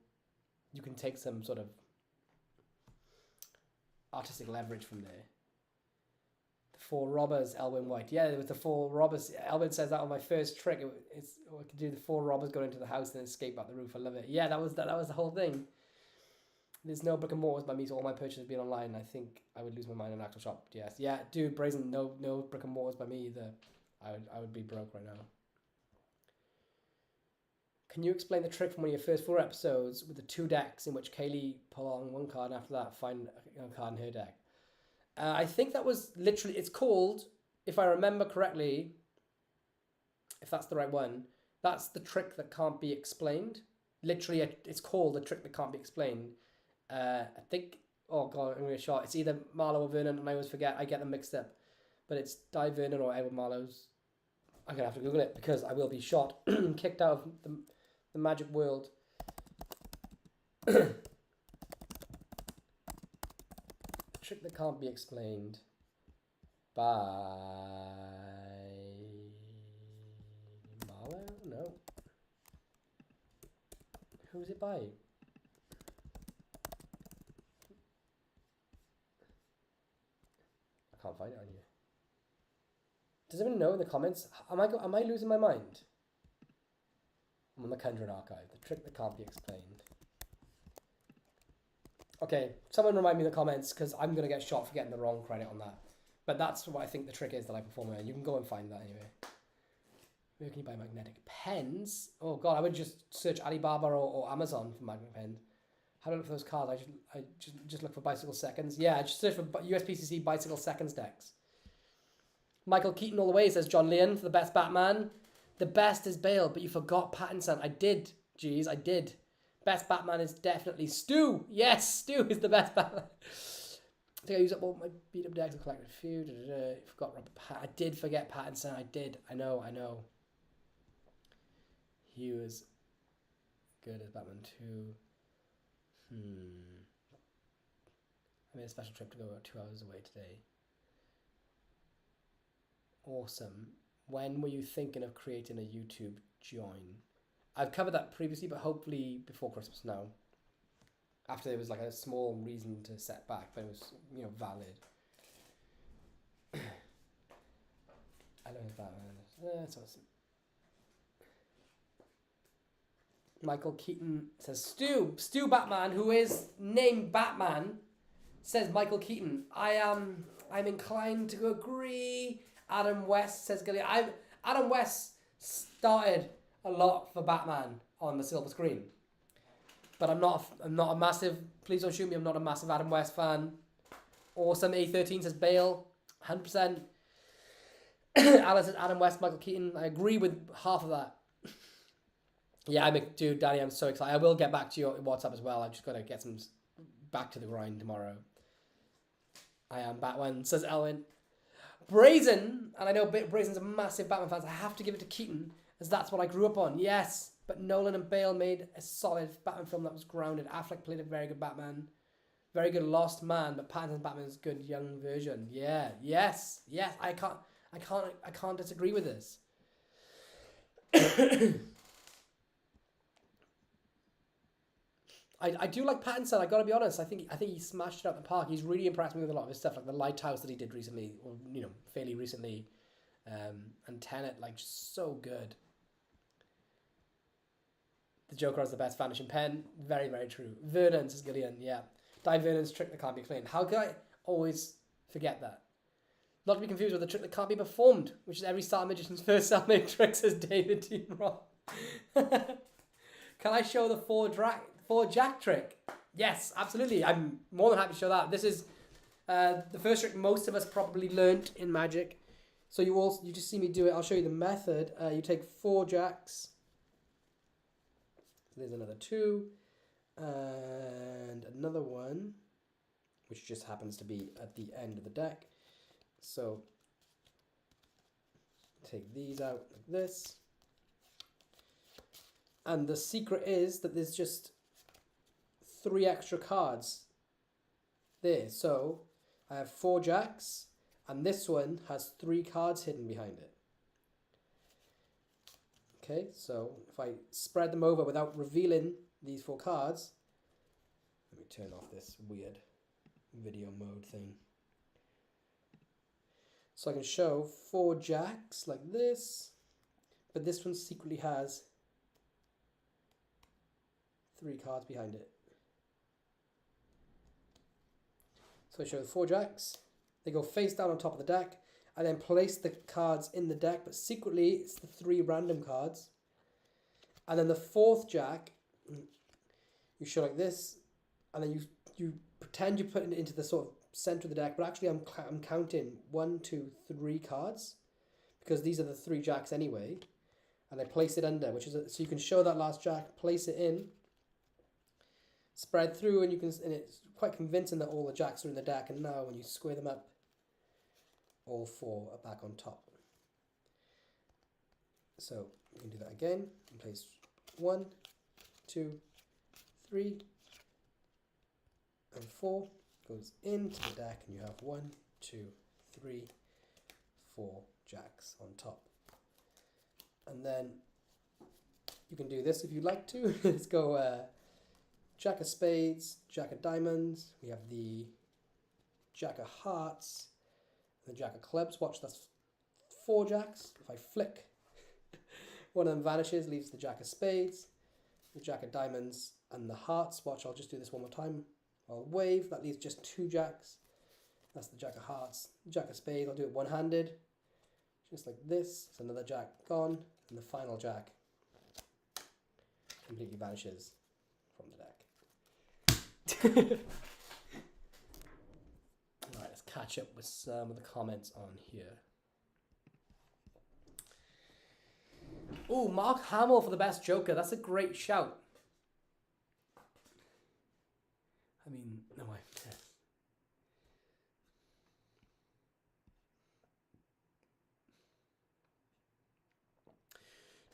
you can take some sort of artistic leverage from there. The 4 robbers, Elwyn White. Yeah, it was the 4 robbers. Elwyn says that on my first trick. I could do the 4 robbers going into the house and escape out the roof. I love it. Yeah, that was the whole thing. There's no brick and mortars by me, so all my purchases being online. I think I would lose my mind in an actual shop. Yes, yeah, dude, brazen. No brick and mortars by me either. I would be broke right now. Can you explain the trick from one of your first 4 episodes with the 2 decks in which Kaylee pull on one card and after that find a card in her deck? I think that was literally, it's called, if I remember correctly, if that's the right one, that's the trick that can't be explained. Literally, it's called the trick that can't be explained. I think, oh god, I'm going to shot. It's either Marlowe or Vernon, and I always forget. I get them mixed up. But it's Di Vernon or Edward Marlowe's. I'm going to have to Google it because I will be shot, kicked out of the magic world. Trick that can't be explained by Marlowe? No. Who's it by? I can't find it on here. Does anyone know in the comments? Am I losing my mind? I'm on the Conjuring Archive. The trick that can't be explained. Okay, someone remind me in the comments because I'm going to get shot for getting the wrong credit on that. But that's what I think the trick is that I perform in. You can go and find that anyway. Where can you buy magnetic pens? Oh god, I would just search Alibaba or Amazon for magnetic pens. How do I look for those cards? I just look for bicycle seconds. Yeah, I just search for USPCC bicycle seconds decks. Michael Keaton all the way, says John Leon, for the best Batman. The best is Bale, but you forgot Pattinson. I did. Jeez, I did. Best Batman is definitely Stu. Yes, Stu is the best Batman. I think I used up all my beat up decks and collected a few. Forgot Robert I did forget Pattinson. I did. I know. He was good as Batman too. I made a special trip to go about 2 hours away today. Awesome. When were you thinking of creating a YouTube join? I've covered that previously, but hopefully before Christmas now. After there was like a small reason to set back, but it was, valid. I don't know if Batman. That's awesome. Michael Keaton says, Stu Batman, who is named Batman, says Michael Keaton. I'm inclined to agree. Adam West says, Adam West started a lot for Batman on the silver screen. But I'm not a massive, please don't shoot me, I'm not a massive Adam West fan. Awesome A13 says Bale, 100%. Alice says Adam West, Michael Keaton. I agree with half of that. Yeah, dude, Danny, I'm so excited. I will get back to your WhatsApp as well. I've just got to get some back to the grind tomorrow. I am Batman, says Elwin. Brazen, and I know Brazen's a massive Batman fan, so I have to give it to Keaton, as that's what I grew up on. Yes, but Nolan and Bale made a solid Batman film that was grounded. Affleck played a very good Batman. Very good Lost Man, but Pattinson's Batman is a good young version. Yeah, yes. I can't disagree with this. I do like Pattinson. I gotta be honest. I think he smashed it out the park. He's really impressed me with a lot of his stuff, like the Lighthouse that he did recently, or fairly recently, and Tenet, like just so good. The Joker has the best vanishing pen. Very, very true. Vernon says Gillian. Yeah, Di Vernon's trick that can't be explained. How could I always forget that? Not to be confused with the trick that can't be performed, which is every star magician's first self-made trick, says David T. Roth. Can I show the four Jack trick? Yes, absolutely. I'm more than happy to show that. This is the first trick most of us probably learnt in Magic. So you just see me do it. I'll show you the method. You take 4 Jacks. There's another 2 and another one, which just happens to be at the end of the deck. So take these out like this. And the secret is that there's just 3 extra cards there. So I have 4 Jacks, and this one has 3 cards hidden behind it. Okay, so if I spread them over without revealing these 4 cards, let me turn off this weird video mode thing. So I can show 4 Jacks like this, but this one secretly has 3 cards behind it. So I show the 4 Jacks. They go face down on top of the deck. I then place the cards in the deck, but secretly it's the 3 random cards. And then the 4th Jack, you show like this, and then you pretend you're putting it into the sort of center of the deck, but actually I'm counting 1, 2, 3 cards, because these are the 3 Jacks anyway. And I place it under, so you can show that last Jack, place it in, spread through, and it's quite convincing that all the Jacks are in the deck. And now when you square them up, all 4 are back on top. So you can do that again. And place 1, 2, 3, and 4 goes into the deck, and you have 1, 2, 3, 4 Jacks on top. And then you can do this if you'd like to. Let's go Jack of Spades, Jack of Diamonds. We have the Jack of Hearts, the Jack of Clubs. Watch, that's 4 Jacks. If I flick, one of them vanishes, leaves the Jack of Spades, the Jack of Diamonds, and the Hearts. Watch, I'll just do this one more time. I'll wave, that leaves just 2 Jacks. That's the Jack of Hearts. Jack of Spades, I'll do it one-handed. Just like this. It's another Jack gone. And the final Jack completely vanishes from the deck. Alright, let's catch up with some of the comments on here. Oh, Mark Hamill for the best Joker. That's a great shout. I mean, no way. Yeah.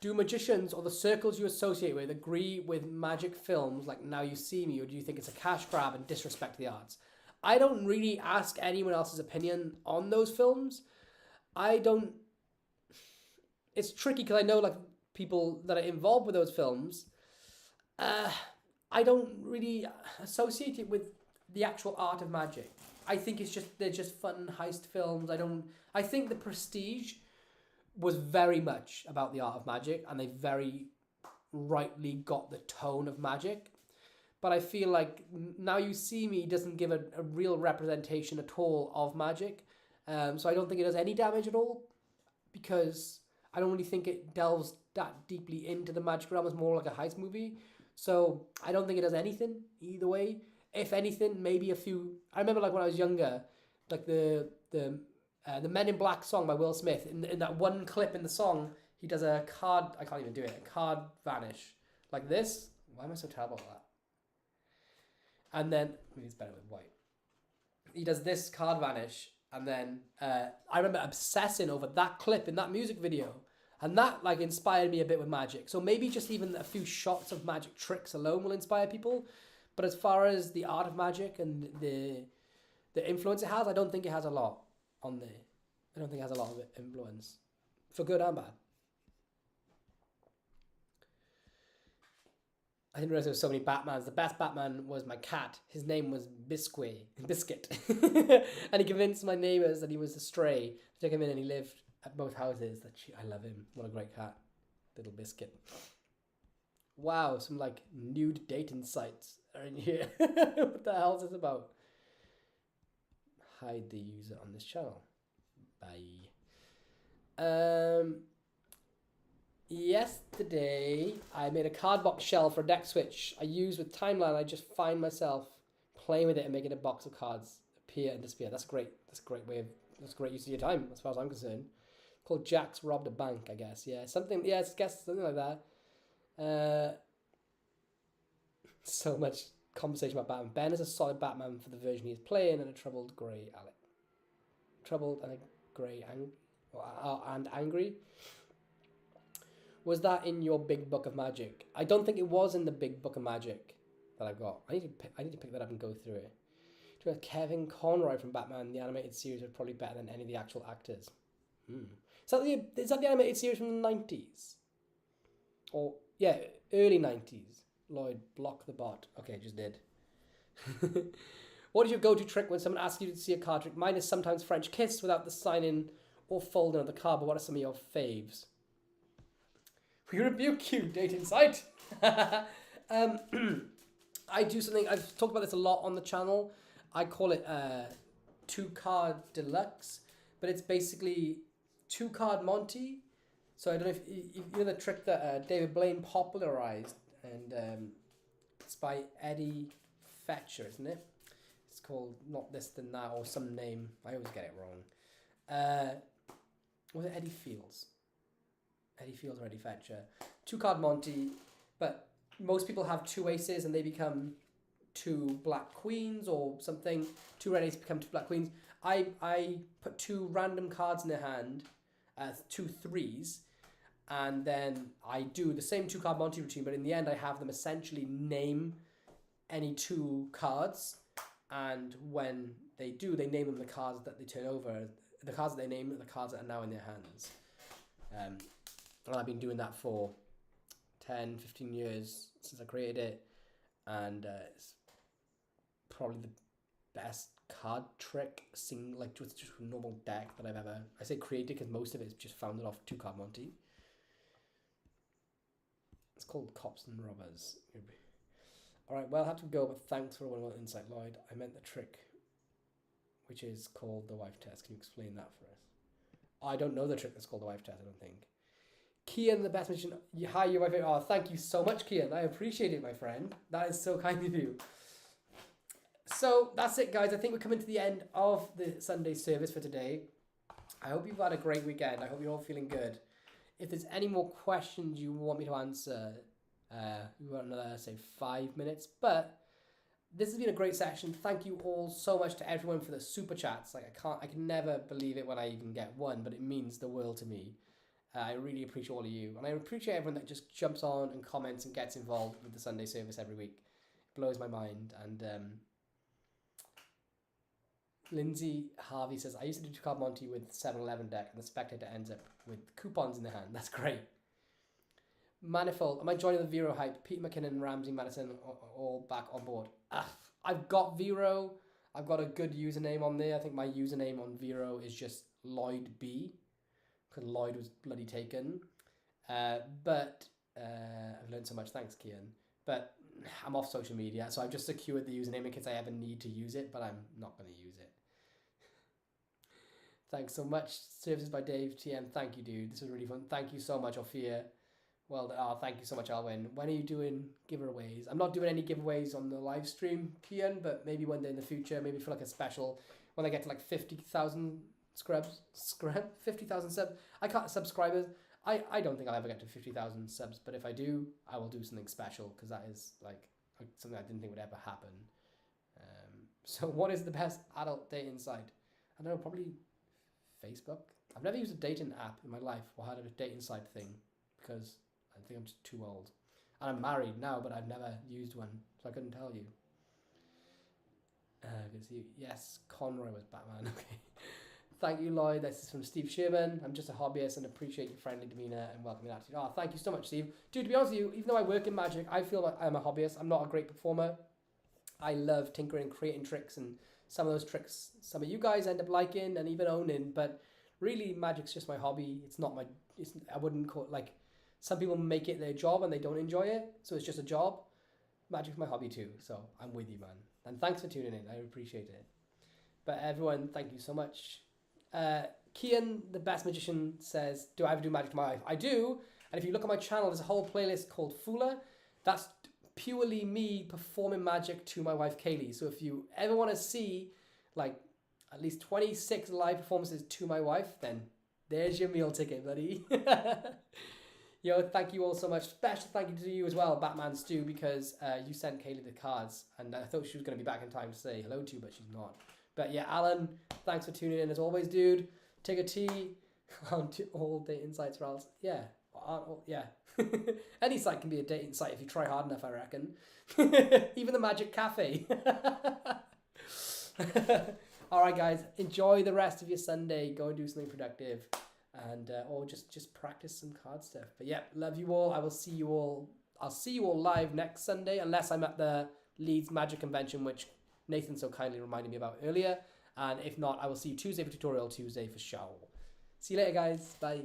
Do magicians or the circles you associate with agree with magic films like Now You See Me, or do you think it's a cash grab and disrespect to the arts? I don't really ask anyone else's opinion on those films. I don't... It's tricky because I know like people that are involved with those films. I don't really associate it with the actual art of magic. I think they're just fun heist films. I think The Prestige was very much about the art of magic, and they very rightly got the tone of magic. But I feel like Now You See Me doesn't give a real representation at all of magic. So I don't think it does any damage at all, because I don't really think it delves that deeply into the magic realm. It's more like a heist movie. So I don't think it does anything either way. If anything, maybe a few... I remember like when I was younger, like the Men in Black song by Will Smith. In that one clip in the song, he does a card... I can't even do it. A card vanish. Like this. Why am I so terrible at that? And then... Maybe it's better with white. He does this card vanish. And then I remember obsessing over that clip in that music video. And that like inspired me a bit with magic. So maybe just even a few shots of magic tricks alone will inspire people. But as far as the art of magic and the influence it has, I don't think it has a lot on there. I don't think it has a lot of influence. For good and bad. I didn't realize there were so many Batmans. The best Batman was my cat. His name was Biscuit. And he convinced my neighbours that he was a stray. They took him in and he lived at both houses. I love him. What a great cat. Little Biscuit. Wow, some like nude dating sites are in here. What the hell is this about? Hide the user on this channel. Bye. Yesterday, I made a cardbox shell for a deck switch I use with Timeline. I just find myself playing with it and making a box of cards appear and disappear. That's great. That's a great that's a great use of your time, as far as I'm concerned. Called Jack's Robbed a Bank, I guess. Yeah, something. Yeah, I guess something like that. So much conversation about Batman. Ben is a solid Batman for the version he is playing, and a troubled grey Alec. Troubled and a grey and angry. Was that in your big book of magic? I don't think it was in the big book of magic that I've got. I need to pick that up and go through it. Kevin Conroy from Batman, the animated series, was probably better than any of the actual actors. Is that the animated series from the 90s? Or, yeah, early 90s. Lloyd, block the bot. Okay, just did. What is your go-to trick when someone asks you to see a card trick? Mine is sometimes French kiss without the sign-in or folding of the card, but what are some of your faves? We rebuke you, dating site. I do something, I've talked about this a lot on the channel. I call it 2-card deluxe, but it's basically 2-card Monty. So I don't know if you know the trick that David Blaine popularized, and it's by Eddie Fetcher, isn't it? It's called Not This Then That, or some name. I always get it wrong. Was it Eddie Fields? Eddie Fields or Eddie Fetcher. 2-card Monty, but most people have 2 aces and they become 2 black queens or something. 2 red aces become 2 black queens. I put 2 random cards in their hand, 2 threes, and then I do the same 2-card Monty routine, but in the end I have them essentially name any 2 cards, and when they do, they name them the cards that they turn over. The cards that they name are the cards that are now in their hands. And I've been doing that for 10, 15 years since I created it, and it's probably the best card trick, like just a normal deck that I've ever... I say created because most of it is just founded off 2-card Monty. It's called Cops and Robbers. Alright, well, I have to go, but thanks for all the insight, Lloyd. I meant the trick which is called the wife test. Can you explain that for us? I don't know the trick that's called the wife test, I don't think. Kian, the best magician. Hi, your wife. Oh, thank you so much, Kian. I appreciate it, my friend. That is so kind of you. So that's it, guys. I think we're coming to the end of the Sunday service for today. I hope you've had a great weekend. I hope you're all feeling good. If there's any more questions you want me to answer, we've got another, say, 5 minutes. But this has been a great session. Thank you all so much to everyone for the super chats. Like I can never believe it when I even get one, but it means the world to me. I really appreciate all of you. And I appreciate everyone that just jumps on and comments and gets involved with the Sunday service every week. It blows my mind. And Lindsay Harvey says, I used to do card Monty with 7-Eleven deck and the spectator ends up with coupons in the hand. That's great. Manifold, am I joining the Vero hype? Pete McKinnon, Ramsey, Madison, all back on board. I've got Vero. I've got a good username on there. I think my username on Vero is just Lloyd B. Because Lloyd was bloody taken. But I've learned so much. Thanks, Kian. But I'm off social media, so I've just secured the username in case I ever need to use it, but I'm not going to use it. Thanks so much. Services by Dave TM. Thank you, dude. This was really fun. Thank you so much, Ophir. Well, thank you so much, Alwyn. When are you doing giveaways? I'm not doing any giveaways on the live stream, Kian, but maybe one day in the future, maybe for like a special, when I get to like 50,000 50,000 subs. I can't subscribers. I don't think I'll ever get to 50,000 subs, but if I do, I will do something special because that is like something I didn't think would ever happen. So what is the best adult dating site? I don't know, probably Facebook. I've never used a dating app in my life or had a dating site thing because I think I'm just too old. And I'm married now, but I've never used one, so I couldn't tell you. Yes, Conroy was Batman. Okay. Thank you, Lloyd. This is from Steve Sherman. I'm just a hobbyist and appreciate your friendly demeanour and welcoming attitude. Oh, thank you so much, Steve. Dude, to be honest with you, even though I work in magic, I feel like I'm a hobbyist. I'm not a great performer. I love tinkering and creating tricks, and some of those tricks, some of you guys end up liking and even owning, but really magic's just my hobby. It's not I wouldn't call it, like, some people make it their job and they don't enjoy it, so it's just a job. Magic's my hobby too, so I'm with you, man. And thanks for tuning in. I appreciate it. But everyone, thank you so much. Kian, the best magician, says, do I ever do magic to my wife? I do. And if you look at my channel, there's a whole playlist called Fooler. That's purely me performing magic to my wife, Kaylee. So if you ever want to see like at least 26 live performances to my wife, then there's your meal ticket, buddy. Yo, thank you all so much. Special thank you to you as well, Batman Stu, because you sent Kaylee the cards, and I thought she was going to be back in time to say hello to you, but she's not. But yeah, Alan, thanks for tuning in as always, dude. Take a tea on all dating sites, Ralph. Yeah, yeah. Any site can be a dating site if you try hard enough, I reckon. Even the Magic Cafe. All right, guys, enjoy the rest of your Sunday. Go and do something productive, and or just practice some card stuff. But yeah, love you all. I will see you all. I'll see you all live next Sunday, unless I'm at the Leeds Magic Convention, which Nathan so kindly reminded me about earlier. And if not, I will see you Tuesday for tutorial, Tuesday for show. See you later, guys. Bye.